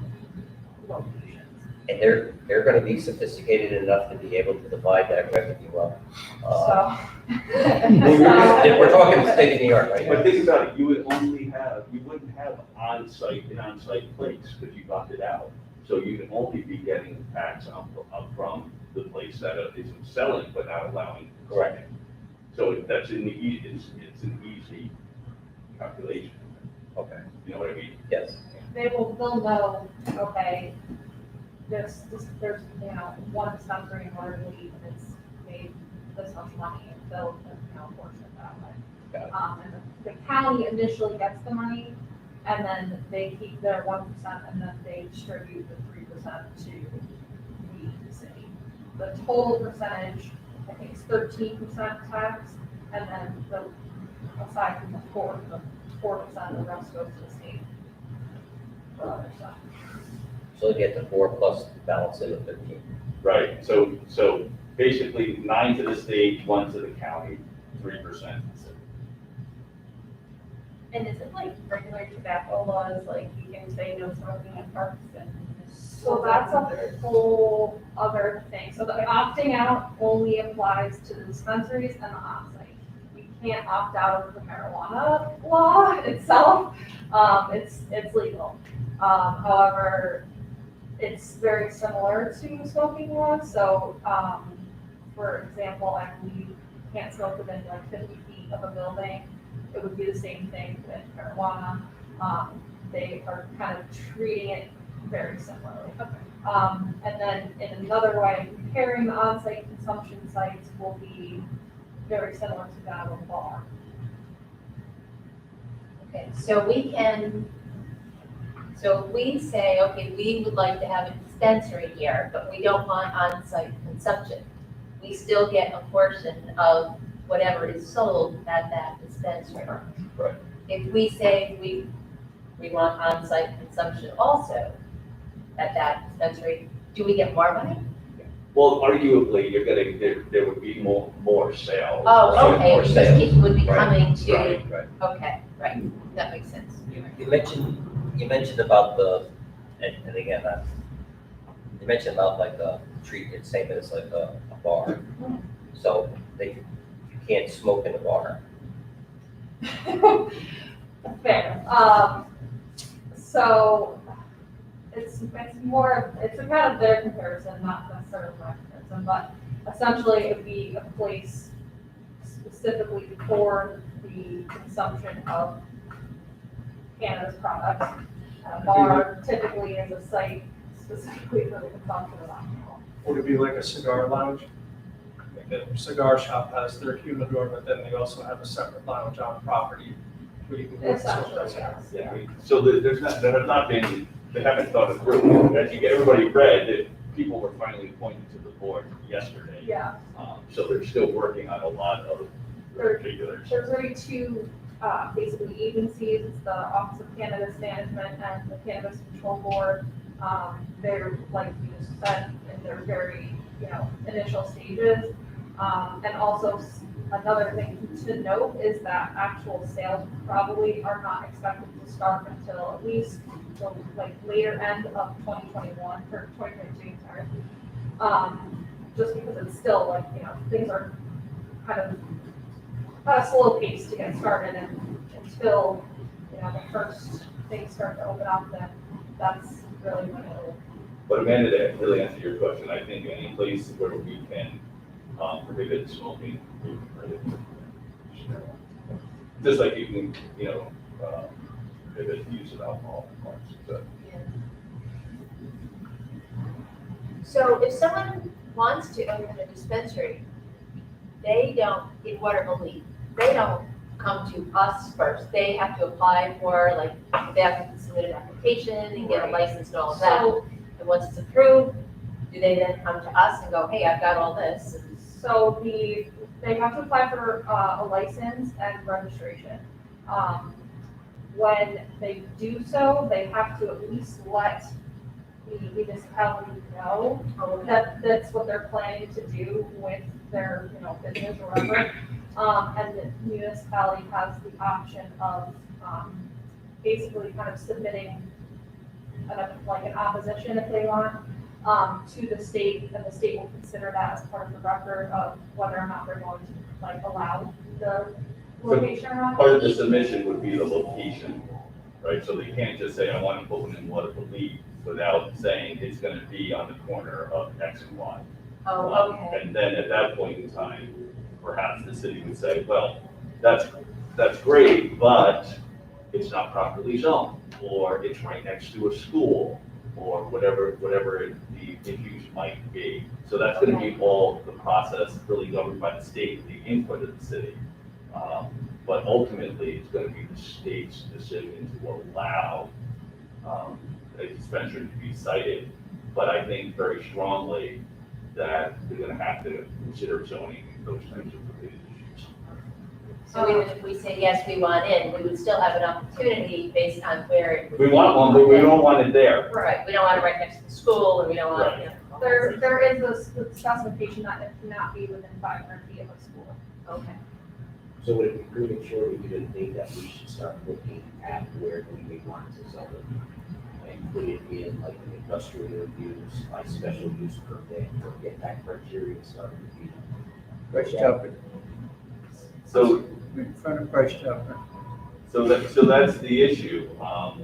locations. And they're gonna be sophisticated enough to be able to divide that revenue up. So. We're talking the state of New York right But now. think about it, you wouldn't have on-site plates because you opted out. So you can only be getting the tax up from the place that isn't selling but not allowing. Correct. So that's in the, it's an easy calculation, Okay, you know what I mean? yes. They'll know, okay, there's, one dispensary in Watervliet, and it's made this much money, and they'll, portion it that way. Got it. And the county initially gets the money, and then they keep their 1%, and then they distribute the 3% to the city. The total percentage, I think, is 13% tax, and then aside from the 4%, the rest goes to the state for other stuff. So they get the 4 plus the balance of the 13. Right, so basically 9 to the state, 1 to the county, 3%. And is it like regular tobacco laws, like you can say no smoking in parks and? So that's a whole other thing. So the opting out only applies to the dispensaries and the onsite. You can't opt out of the marijuana law itself. It's legal. However, it's very similar to smoking laws. So, for example, I believe you can't smoke within like 50 feet of a building. It would be the same thing with marijuana. They are kind of treating it very similarly. And then in another way, comparing the on-site consumption sites will be very similar to that of a bar. Okay, so if we say, okay, we would like to have a dispensary here, but we don't want on-site consumption, we still get a portion of whatever is sold at that dispensary. Right. If we say we want on-site consumption also at that dispensary, do we get more money? Well, arguably, there would be more sales. Oh, Right, okay, more because sales. people would be Right, coming to, Right. okay, right, that makes sense. You mentioned about and again, you mentioned about like treat it same as like a bar. So you can't smoke in a bar. Fair. So it's a kind of their comparison, not necessarily my comparison, but essentially it'd be a place specifically for the consumption of cannabis products. A bar typically is a site specifically for the consumption of alcohol. Would it be like a cigar lounge? Like a cigar shop has their humidor, but then they also have a separate lounge on property where you can go and smoke Essentially, outside. yes. Yeah, so they haven't thought it through. As you get everybody read, that people were finally appointed to the board yesterday. Yeah. So they're still working on a lot of particulars. There's already two basically agencies, it's the Office of Cannabis Management and the Cannabis Control Board. They're, like you just said, in their very, initial stages. And also another thing to note is that actual sales probably are not expected to start until at least the later end of 2021 or 2022, sorry. Just because it's still things are kind of at a slow pace to get started, and until the first things start to open up, then that's really when it'll. But Amanda, to really answer your question, I think any place where we can prohibit smoking, we can prohibit. Just like you can, prohibit the use of alcohol in parks. So. So if someone wants to open a dispensary, they don't, in Watervliet, they don't come to us first. They have to apply for, like, they have to submit an application and get a Right. license and all of that. So, And once it's approved, do they then come to us and go, hey, I've got all this? so they have to apply for a license and registration. When they do so, they have to at least let the municipality know that that's what they're planning to do with their, business or whatever. And the municipality has the option of, basically kind of submitting an opposition if they want, to the state, and the state will consider that as part of the record of whether or not they're going to, allow the location or not. Part of the submission would be the location, right? So they can't just say, I want to open in Watervliet without saying it's going to be on the corner of X and Y. Oh, okay. And then at that point in time, perhaps the city would say, well, that's great, but it's not properly zoned, or it's right next to a school, or whatever the issues might be. So that's gonna be all the process really governed by the state, the input of the city. But ultimately, it's gonna be the state's decision to allow a dispensary to be cited. But I think very strongly that they're gonna have to consider zoning those types of related issues. So even if we say, yes, we want in, we would still have an opportunity based on where it would We be. want one, but we don't want it there. Right, we don't want it right next to the school, and we don't want, There is a specification that it cannot be within 500 feet of a school. Okay. So would it be premature, you didn't think that we should start looking at where we may want to zone it? And put it in like an industrial use, like special use permit, or get that criteria started to be. Price chopper, So, in front of price chopper. so that's the issue. How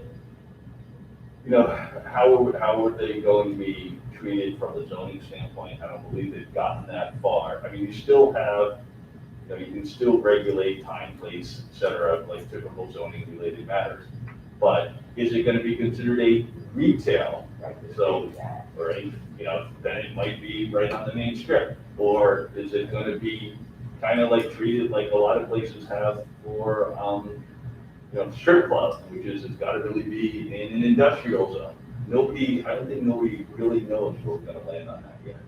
are they going to be treated from the zoning standpoint? I don't believe they've gotten that far. I mean, you still have, you can still regulate time, place, et cetera, like typical zoning related matters. But is it gonna be considered a retail? So, or then it might be right on the main strip. Or is it gonna be kind of like treated like a lot of places have for, strip clubs, which is, it's gotta really be in an industrial zone. I don't think nobody really knows where we're gonna land on that yet.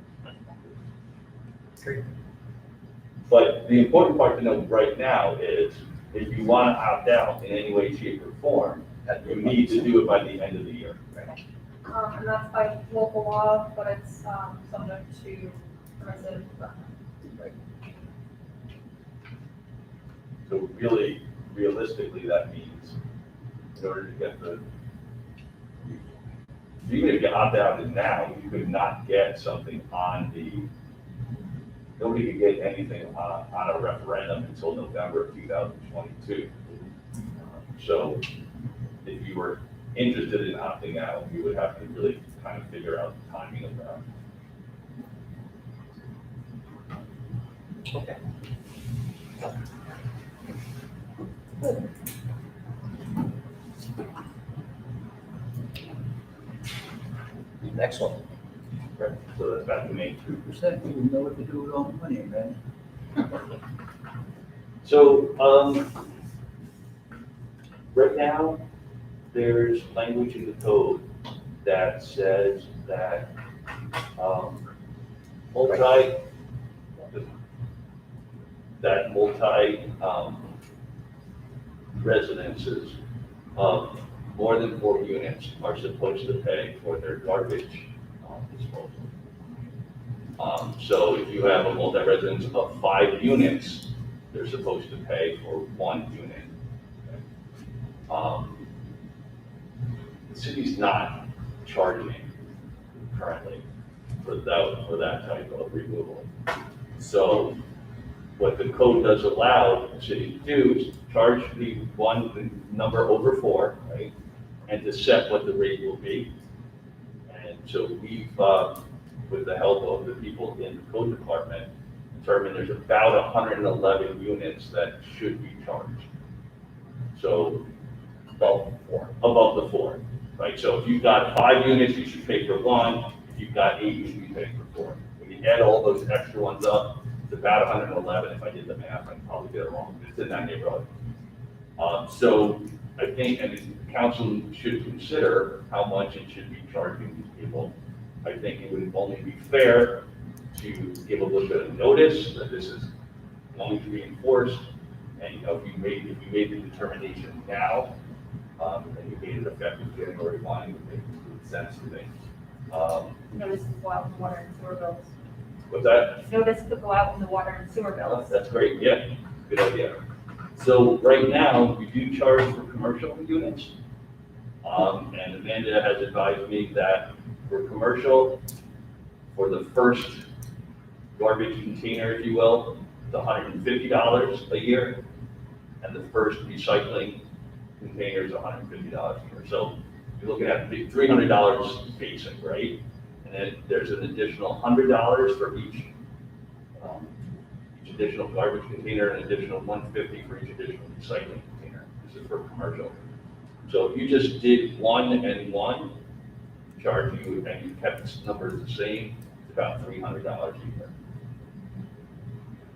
But the important part to know right now is, if you want to opt out in any way, shape, or form, you need to do it by the end of the year. And that's by local law, but it's, subject to resident referendum. So really, realistically, that means in order to get even if you opt out now, you could not get something nobody could get anything on a referendum until November of 2022. So if you were interested in opting out, you would have to really kind of figure out the timing of that. Okay. Next one. Right. So that's back to me. 2%, you know what to do with all the money, right? So, right now, there's language in the code that says that, multi residences of more than 4 units are supposed to pay for their garbage disposal. So if you have a multi-residence of 5 units, they're supposed to pay for 1 unit. The city's not charging currently for that type of removal. So what the code does allow the city to do is charge the number over 4, right? And to set what the rate will be. And so we've, with the help of the people in the code department, determined there's about 111 units that should be charged. So above the 4, right? So if you've got 5 units, you should pay for 1. if you've got 8, you'd be paying for 4. When you add all those extra ones up, it's about 111. If I did the math, I'd probably get it wrong. It's in that neighborhood. So I think, and the council should consider how much it should be charging these people. I think it would only be fair to give a little bit of notice that this is going to be enforced. And, you know, if you made the determination now, and you made it effective January 1, it would make complete sense to me. Notice could go out in the water and sewer bills. What's that? Notice could go out in the water and sewer bills. That's great, yeah, good idea. So right now, we do charge for commercial units. And Amanda has advised me that for commercial, for the first garbage container, if you will, it's $150 a year. And the first recycling container is $150 a year. So you're looking at $300 basic, right? And then there's an additional $100 for each additional garbage container, and additional $150 for each additional recycling container. This is for commercial. So if you just did 1 and 1, charge you, and you kept the numbers the same, it's about $300 a year.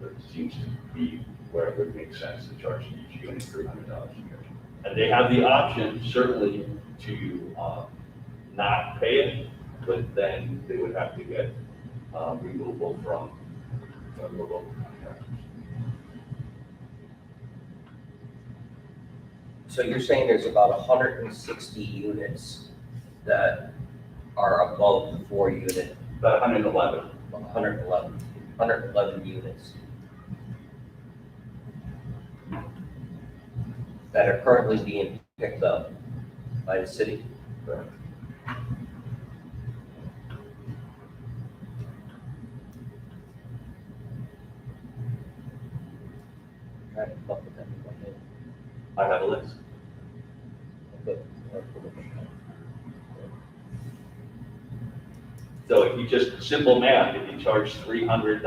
It seems to be where it would make sense to charge each unit $300 a year. And they have the option, certainly, to not pay it, but then they would have to get removal from the local contractors. So you're saying there's about 160 units that are above the 4 unit, About 111. 111 units that are currently being picked up by the city. Trying to come up with that in my head. I have a list. So if you just, simple math, if you charge $300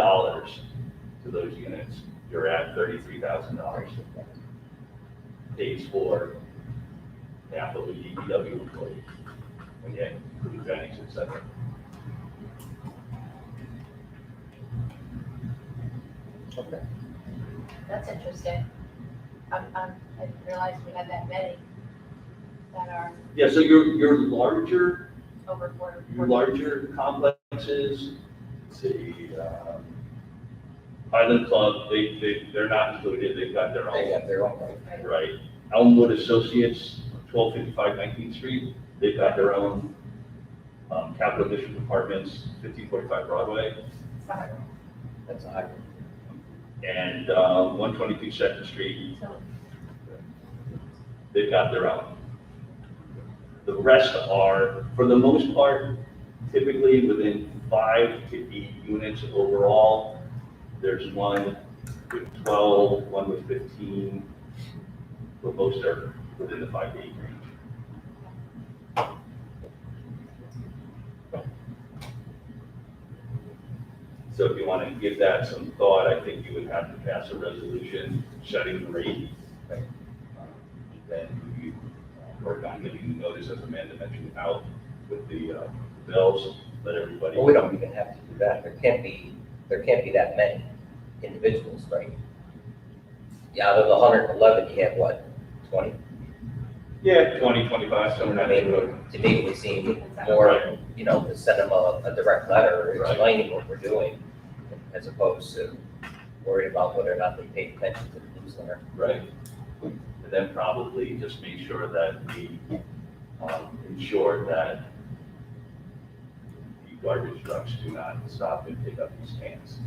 to those units, you're at $33,000. Pays for half of the DPW employees, and yet, including Jennings, et cetera. Okay. That's interesting. I didn't realize we had that many that are Yeah, so your larger over 4. Your larger complexes, say, Highland Club, they're not included, they've got their They own, have their own. right? Elmwood Associates, 1255 19th Street, they've got their own, Capital District Apartments, 1545 Broadway, That's a hybrid. and 122 Second Street, they've got their own. The rest are, for the most part, typically within 5 to 8 units overall. There's one with 12, one with 15, but most are within the 5 to 8 range. So if you want to give that some thought, I think you would have to pass a resolution setting the rate. Then you work on getting the notice, as Amanda mentioned, out with the bills, let everybody. Well, we don't even have to do that. There can't be that many individuals, right? Yeah, out of the 111, you have what, 20? Yeah, 20, 25, somewhere I in that mean, neighborhood. to me, it would seem more, you know, to send them a direct letter explaining what we're doing, as opposed to worried about whether or not they pay attention to the newsletter. Right. And then probably just make sure that we ensure that the garbage trucks do not stop and pick up these cans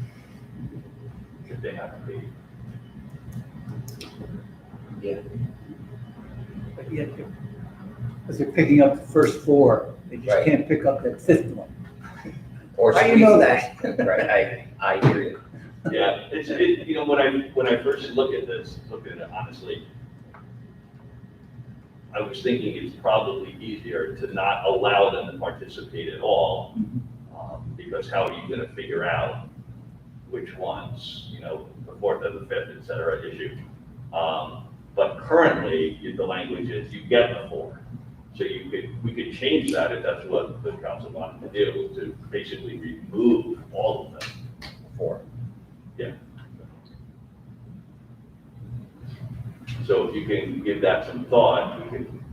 if they haven't paid. Yeah. But yet, because they're picking up the first 4, they just Right. can't pick up that 5th one. Or How do you know squeeze it. Right, I hear you. Yeah, you know, when I first looked at it honestly, I was thinking it's probably easier to not allow them to participate at all, because how are you gonna figure out which ones, you know, the 4th and the 5th, et cetera, issue? But currently, the language is you get the 4. So we could change that if that's what the council wanted to do, to basically remove all of them. Four. Yeah. So if you can give that some thought, we can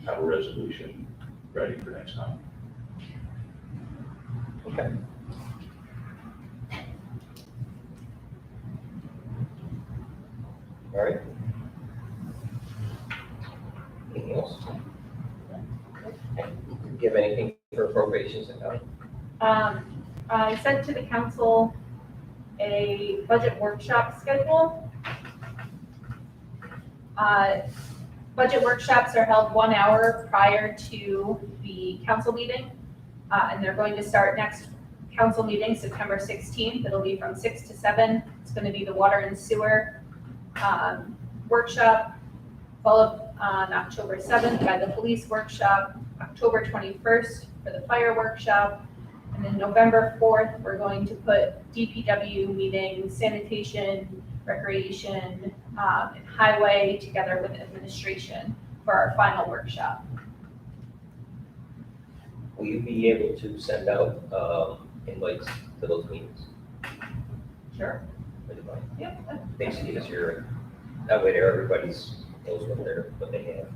have a resolution ready for next time. Okay. All right. Anything else? Do you have anything for appropriations account? I sent to the council a budget workshop schedule. Budget workshops are held 1 hour prior to the council meeting. And they're going to start next council meeting, September 16th. It'll be from 6 to 7. It's going to be the water and sewer workshop, followed on October 7th by the police workshop, October 21st for the fire workshop, and then November 4th, we're going to put DPW meeting, sanitation, recreation, and highway together with administration for our final workshop. Will you be able to send out invites to those meetings? Sure. Everybody? Yep. Basically, because you're, that way there, everybody's knows what they have.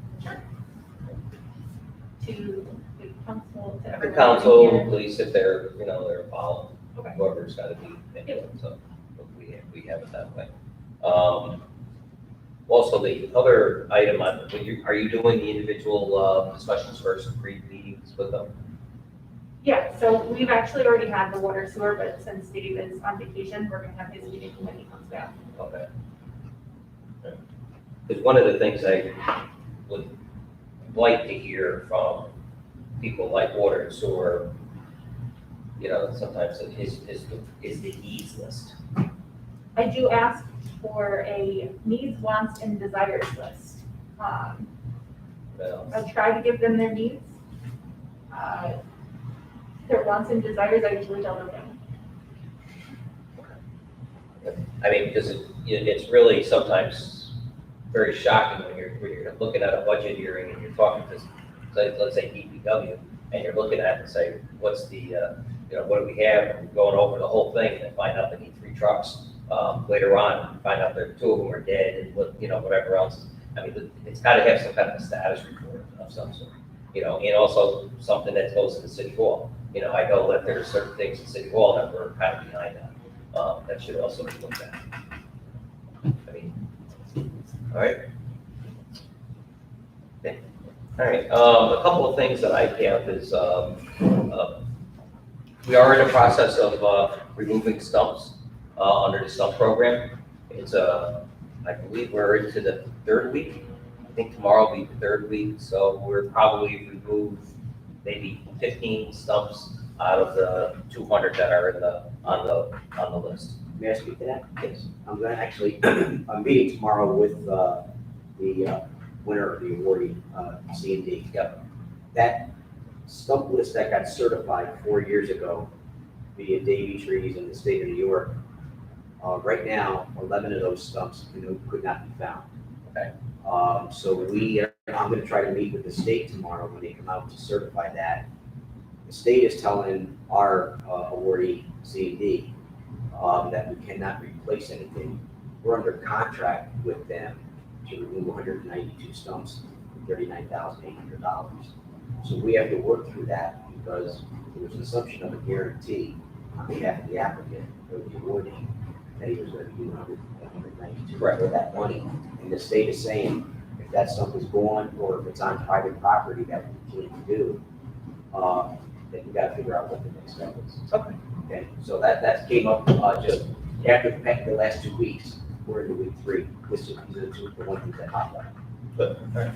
To the council, to The everyone. council, here. police, if they're, they're involved, Okay. whoever's gotta be, so we have it that way. Also, the other item, are you doing the individual discussions first, pre-meetings with them? Yeah, so we've actually already had the water sewer, but since Dave is on vacation, we're gonna have his meeting when he comes back. Okay. Because one of the things I would like to hear from people like water and sewer, sometimes is the needs list. I do ask for a needs, wants, and desires list. I try to give them their needs. Their wants and desires, I usually tell them. I mean, because it's really sometimes very shocking when you're looking at a budget hearing and you're talking to, let's say DPW, and you're looking at it and say, what's the, what do we have? And we're going over the whole thing and then find out they need 3 trucks. Later on, find out that 2 of them are dead and whatever else. I mean, it's got to have some kind of a status report of some sort, and also something that goes to the city hall. I know that there are certain things in city hall that we're kind of behind on. That should also be looked at. I mean, all right. Okay. All right. A couple of things that I have is we are in the process of removing stumps under the stump program. It's I believe we're into the 3rd week. I think tomorrow will be the 3rd week, so we're probably removed maybe 15 stumps out of the 200 that are on the list. May I speak to that? Yes. I'm gonna actually, I'm meeting tomorrow with the winner of the awardee, C&D. Yep. That stump list that got certified 4 years ago via Davy Trees in the state of New York, right now, 11 of those stumps could not be found. Okay. So I'm gonna try to meet with the state tomorrow when they come out to certify that. The state is telling our awardee, C&D, that we cannot replace anything. We're under contract with them to remove 192 stumps for $39,800. So we have to work through that because there was an assumption of a guarantee on behalf of the applicant or the awardee that he was going to do 192 Correct. for that money. And the state is saying if that stump is gone or if it's on private property that we can't do, then we got to figure out what the next step is. Okay. Okay, so that came up just after the last 2 weeks. We're into week 3. These are the one things that popped up. Good. All right.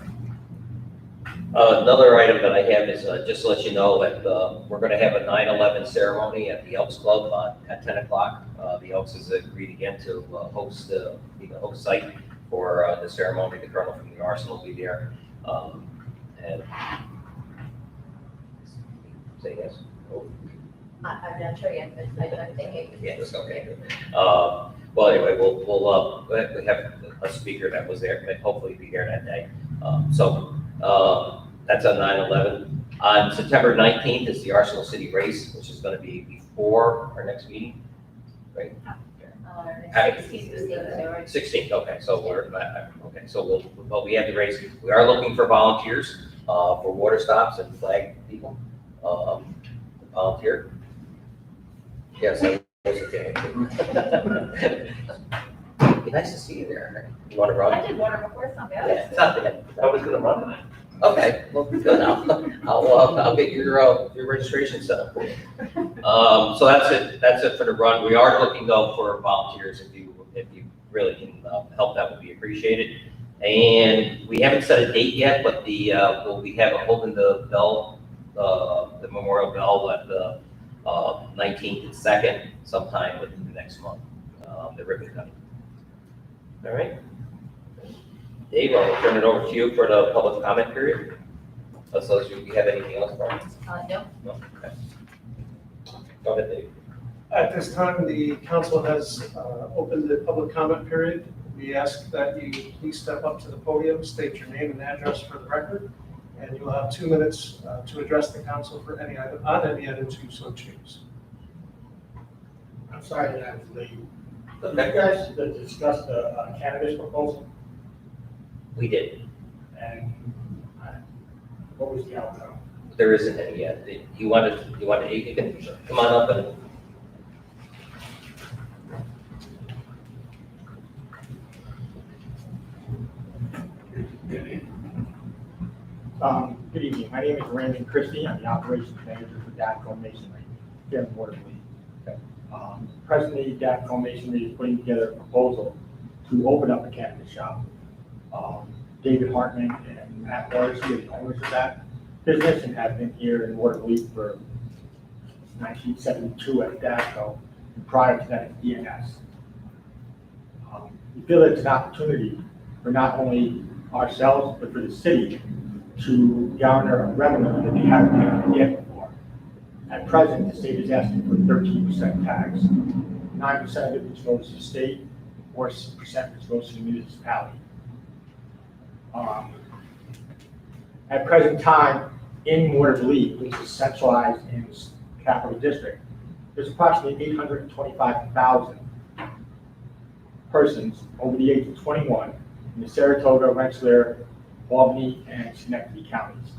Another item that I have is just to let you know that we're going to have a 9/11 ceremony at the Yelps Club at 10 o'clock. The Yelps has agreed again to host the host site for the ceremony. The colonel from the arsenal will be there. And say yes. Oh. I'm not sure yet, but I'm thinking. Yes, okay. Well, anyway, we have a speaker that was there, and hopefully be there that day. That's on 9/11. On September 19th is the Arsenal City Race, which is going to be before our next meeting, right? 16th, okay, so okay, so well, we have the race. We are looking for volunteers, for water stops and flag people, volunteer. Yes, I was okay. Be nice to see you there. You want to run? I did water before, it's not bad. Yeah, it's not bad. I was gonna run. Okay, well, good. I'll get your registration set up. So that's it for the run. We are looking though for volunteers. If you really can help, that would be appreciated. And we haven't set a date yet, but we'll be holding the bell, the memorial bell at the 19th and 2nd, sometime within the next month, the ribbon cutting. All right. Dave, I'll turn it over to you for the public comment period. So if you have anything else for us? No. No? Okay. Go ahead, Dave. At this time, the council has opened the public comment period. We ask that you please step up to the podium, state your name and address for the record, and you'll have 2 minutes to address the council for any item, on any items you so choose. I'm sorry that I was late. Did Okay. you guys discuss the cannabis proposal, We did. and what was the outcome? There isn't any yet. You can come on up and. Good evening, my name is Raymond Christie, I'm the operations manager for DACO Masonry here in Watervliet. Presently, DACO Masonry is putting together a proposal to open up a cannabis shop. David Hartman and Matt Darcy are the owners of that business and have been here in Watervliet for 1972 at DACO, and prior to that at DNS. We feel it's an opportunity for not only ourselves, but for the city to garner a revenue that they haven't been able to get before. At present, the state is asking for 13% tax, 9% of it which goes to the state, 4% which goes to the municipality. At present time, in Watervliet, which is centralized in the capital district, there's approximately 825,000 persons over the age of 21 in the Saratoga, Rensselaer, Albany, and Schenectady counties.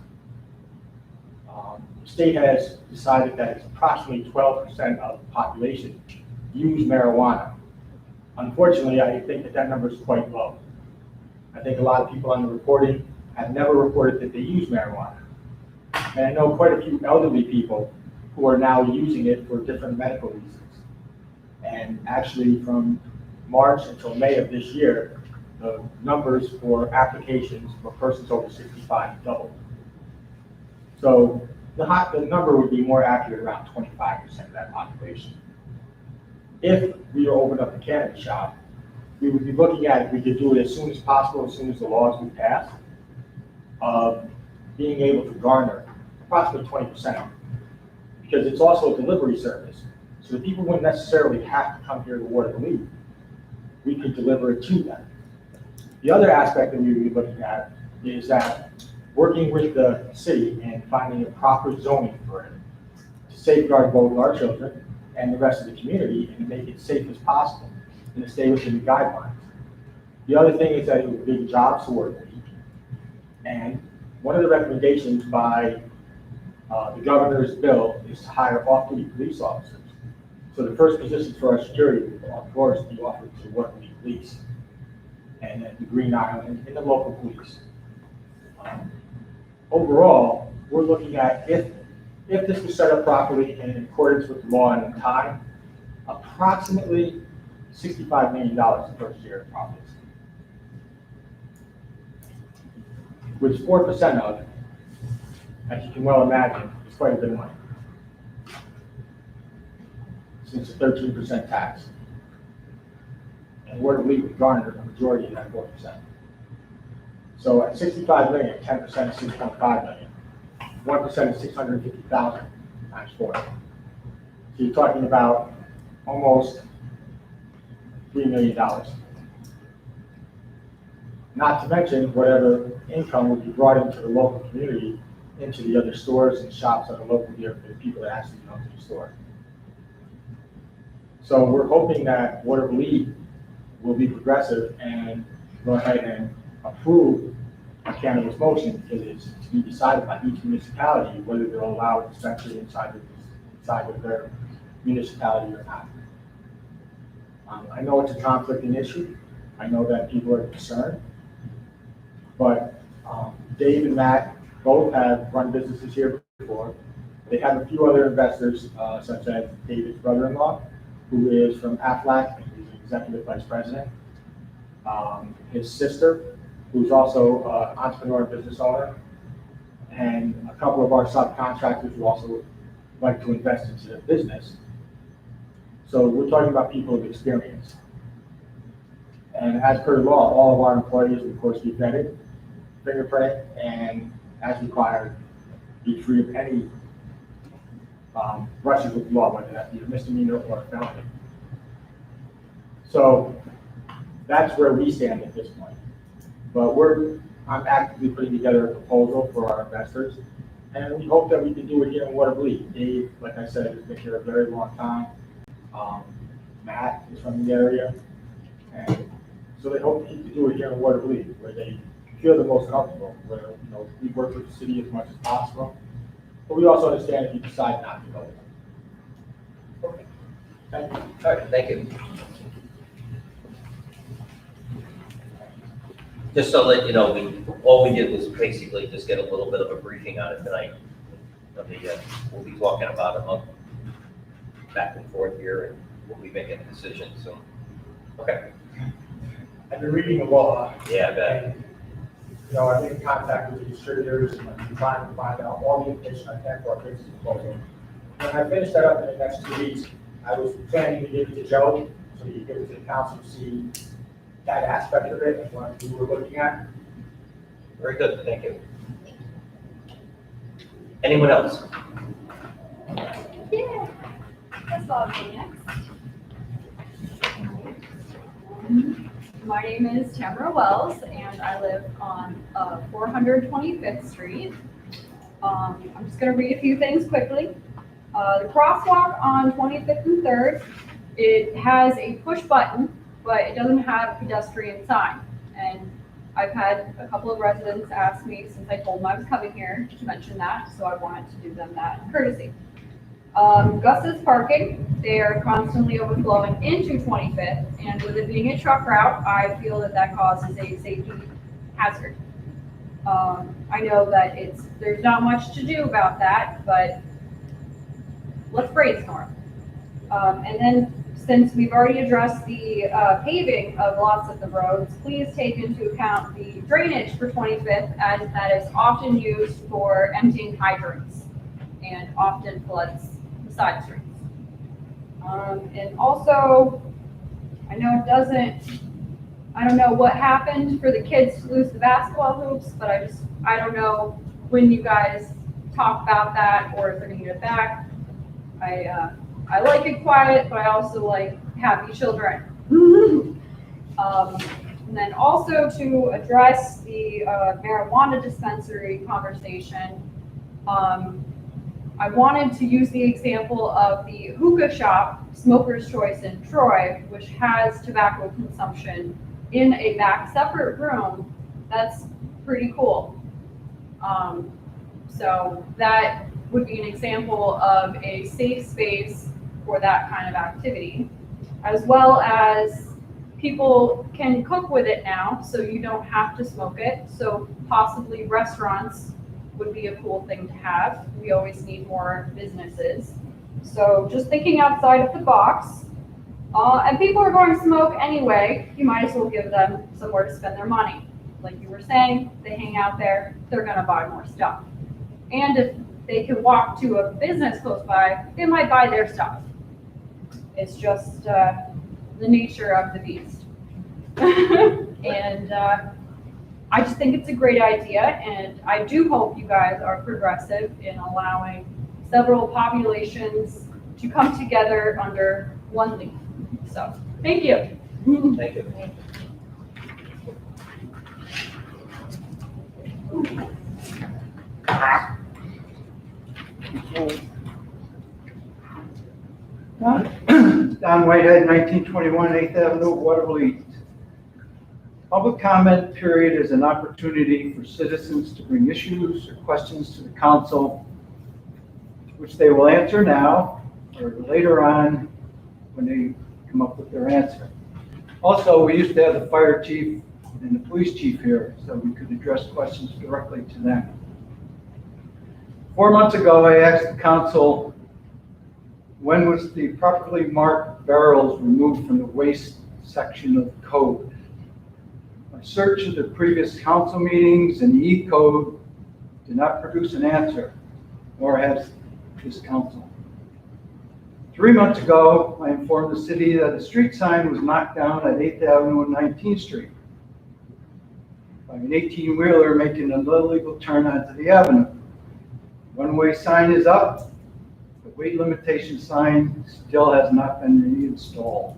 The state has decided that it's approximately 12% of the population use marijuana. Unfortunately, I think that number is quite low. I think a lot of people on the reporting have never reported that they use marijuana. And I know quite a few elderly people who are now using it for different medical reasons. And actually from March until May of this year, the numbers for applications for persons over 65 doubled. So the number would be more accurate, around 25% of that population. If we opened up a cannabis shop, we would be looking at, if we could do it as soon as possible, as soon as the laws would pass, of being able to garner approximately 20% of it. Because it's also a delivery service. So the people wouldn't necessarily have to come here to Watervliet. We could deliver it to them. The other aspect that we would be looking at is that working with the city and finding a proper zoning for it to safeguard both our children and the rest of the community and make it safe as possible and to stay within the guidelines. The other thing is that it would bring jobs to Watervliet. And one of the recommendations by the governor's bill is to hire off-duty police officers. So the first positions for our security will, of course, be offered to Watervliet Police and then the Green Island and the local police. Overall, we're looking at, if this was set up properly and in accordance with the law and in time, approximately $65 million the first year of profits, which 4% of, as you can well imagine, is quite a bit of money, since it's a 13% tax. And Watervliet would garner a majority of that 4%. So at 65 million, 10% is 6.5 million. 1% is 650,000 times 4. So you're talking about almost $3 million. Not to mention whatever income will be brought into the local community, into the other stores and shops that are local here for the people that actually come to the store. So we're hoping that Watervliet will be progressive and go ahead and approve a cannabis motion, because it's to be decided by each municipality whether they'll allow a dispensary inside of their municipality or not. I know it's a conflicting issue. I know that people are concerned. But Dave and Matt both have run businesses here before. They have a few other investors, such as David's brother-in-law, who is from Aflac, and he's executive vice president. His sister, who's also an entrepreneur and business owner, and a couple of our subcontractors who also like to invest into the business. So we're talking about people of experience. And as per law, all of our employees will of course be vetted, fingerprinted, and as required, be free of any brushes with the law, whether that be a misdemeanor or a felony. So that's where we stand at this point. But I'm actively putting together a proposal for our investors, and we hope that we can do it here in Watervliet. Dave, like I said, has been here a very long time. Matt is from the area, and so they hope to do it here in Watervliet, where they feel the most comfortable, where we work with the city as much as possible, but we also understand if you decide not to go. Okay. Thank you. All right, thank you. Just so that you know, all we did was basically just get a little bit of a briefing on it tonight. We'll be talking about it back and forth here, and we'll be making a decision soon. Okay. I've been reading the law. Yeah, I bet. And, I've been in contact with the distributors and I've been trying to find out all the information I can for our business proposal. When I finish that up in the next 2 weeks, I was planning to give it to Joe, so he could give it to the council to see that aspect of it and what we were looking at. Very good, thank you. Anyone else? Yeah. That's all next. My name is Tamara Wells, and I live on 425th Street. I'm just going to read a few things quickly. The crosswalk on 25th and 3rd, it has a push button, but it doesn't have a pedestrian sign. And I've had a couple of residents ask me since I told them I was coming here to mention that, so I wanted to do them that courtesy. Gus's parking, they are constantly overflowing into 25th, and with it being a truck route, I feel that causes a safety hazard. I know that there's not much to do about that, but let's brainstorm. And then, since we've already addressed the paving of lots of the roads, please take into account the drainage for 25th, as that is often used for emptying hydrants and often floods side streets. And also, I don't know what happened for the kids to lose the basketball hoops, but I don't know when you guys talk about that or if they're gonna get it back. I like it quiet, but I also like happy children. And then also to address the marijuana dispensary conversation, I wanted to use the example of the hookah shop, Smoker's Choice in Troy, which has tobacco consumption in a back separate room. That's pretty cool. So that would be an example of a safe space for that kind of activity, as well as people can cook with it now, so you don't have to smoke it. So possibly restaurants would be a cool thing to have. We always need more businesses. So just thinking outside of the box, and people are going to smoke anyway, you might as well give them somewhere to spend their money. Like you were saying, they hang out there, they're gonna buy more stuff. And if they can walk to a business close by, they might buy their stuff. It's just the nature of the beast. And I just think it's a great idea, and I do hope you guys are progressive in allowing several populations to come together under one leaf. So, thank you. Thank you. Don Whitehead, 1921 8th Avenue, Watervliet. Public comment period is an opportunity for citizens to bring issues or questions to the council, which they will answer now or later on when they come up with their answer. Also, we used to have the fire chief and the police chief here, so we could address questions directly to them. 4 months ago, I asked the council, when was the properly marked barrels removed from the waste section of the code? My search of the previous council meetings and the E-code did not produce an answer, nor has this council. 3 months ago, I informed the city that a street sign was knocked down at 8th Avenue and 19th Street by an 18-wheeler making an illegal turn onto the avenue. One-way sign is up. The weight limitation sign still has not been reinstalled.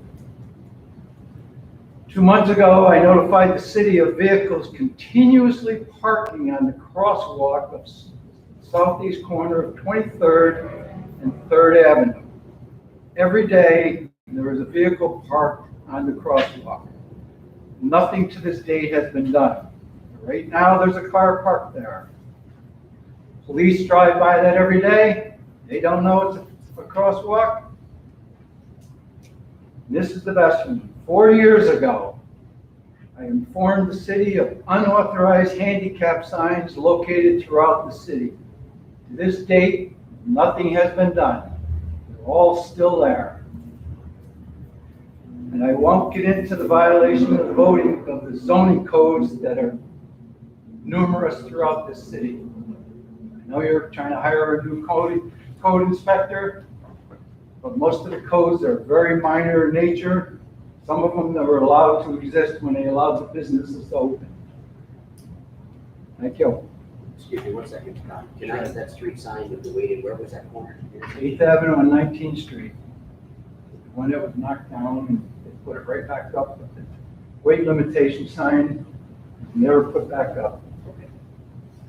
2 months ago, I notified the city of vehicles continuously parking on the crosswalk of southeast corner of 23rd and 3rd Avenue. Every day, there is a vehicle parked on the crosswalk. Nothing to this date has been done. Right now, there's a car parked there. Police drive by that every day. They don't know it's a crosswalk. This is the best one. 4 years ago, I informed the city of unauthorized handicap signs located throughout the city. To this date, nothing has been done. They're all still there. And I won't get into the violation of the zoning codes that are numerous throughout this city. I know you're trying to hire a new code inspector, but most of the codes are very minor in nature. Some of them never allowed to exist when they allowed the businesses to open. Thank you. Excuse me 1 second, Don. Can I have that street sign with the weighted, where was that corner? 8th Avenue and 19th Street. The one that was knocked down, and they put it right back up. But the weight limitation sign never put back up.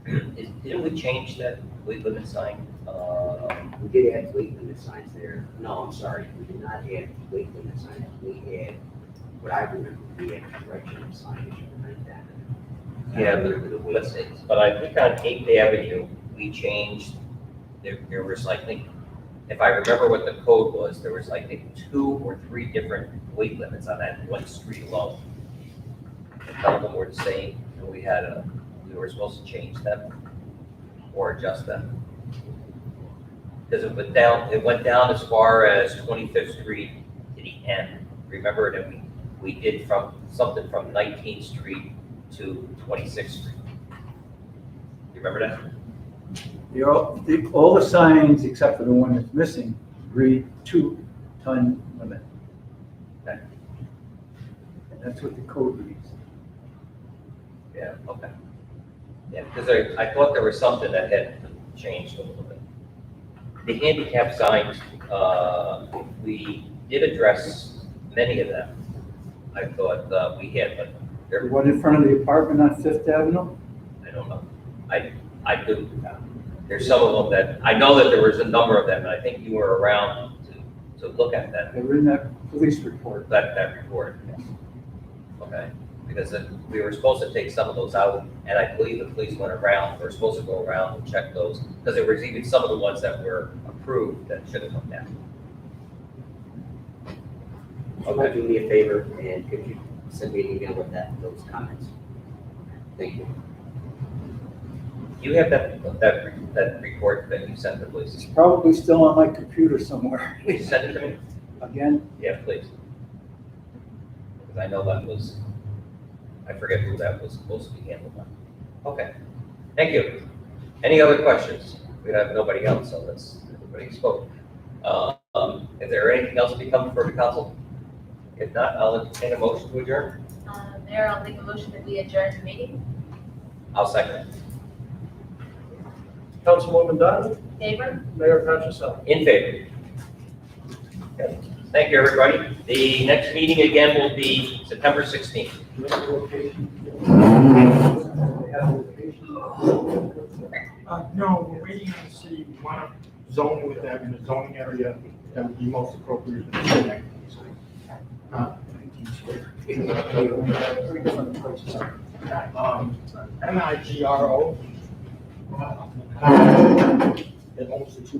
Didn't we change that weight limit sign? We did add weight limit signs there. No, I'm sorry, we did not add weight limit signs. We had, what I remember, we had directional signage like that. Yeah, but I think on 8th Avenue, we changed, there was, I think, if I remember what the code was, there was, I think, 2 or 3 different weight limits on that one street alone. None of them were the same, and we were supposed to change them or adjust them. Because it went down as far as 25th Street to the end. Remember that we did something from 19th Street to 26th Street. You remember that? All the signs, except for the one that's missing, read 2-ton limit. Okay. And that's what the code reads. Yeah, okay. Yeah, because I thought there was something that had changed a little bit. The handicap signs, we did address many of them. I thought we had, but The one in front of the apartment on 5th Avenue? I don't know. I do. There's some of them that, I know that there was a number of them, and I think you were around to look at that, They were in that police report. that report. Okay, because we were supposed to take some of those out, and I believe the police went around, were supposed to go around and check those, because there was even some of the ones that were approved that should have come down. Okay, do me a favor, and could you send me an email with those comments? Thank you. Do you have that report that you sent the police? It's probably still on my computer somewhere. Please send it to me. Again, Yeah, please. Because I know that was, I forget who that was supposed to be handled by. Okay, thank you. Any other questions? We have nobody else, so everybody spoke. Is there anything else to come before the council? If not, I'll entertain a motion to adjourn. Mayor, I'll make a motion that we adjourn the meeting. I'll second. Councilwoman Dunn, Favor? Mayor Patricell. In favor. Okay. Thank you, everybody. The next meeting again will be September 16th. do you have the location? No, we're waiting on the city, we want to zone with them in the zoning area that would be most appropriate for the city. NIGRO. It owns the two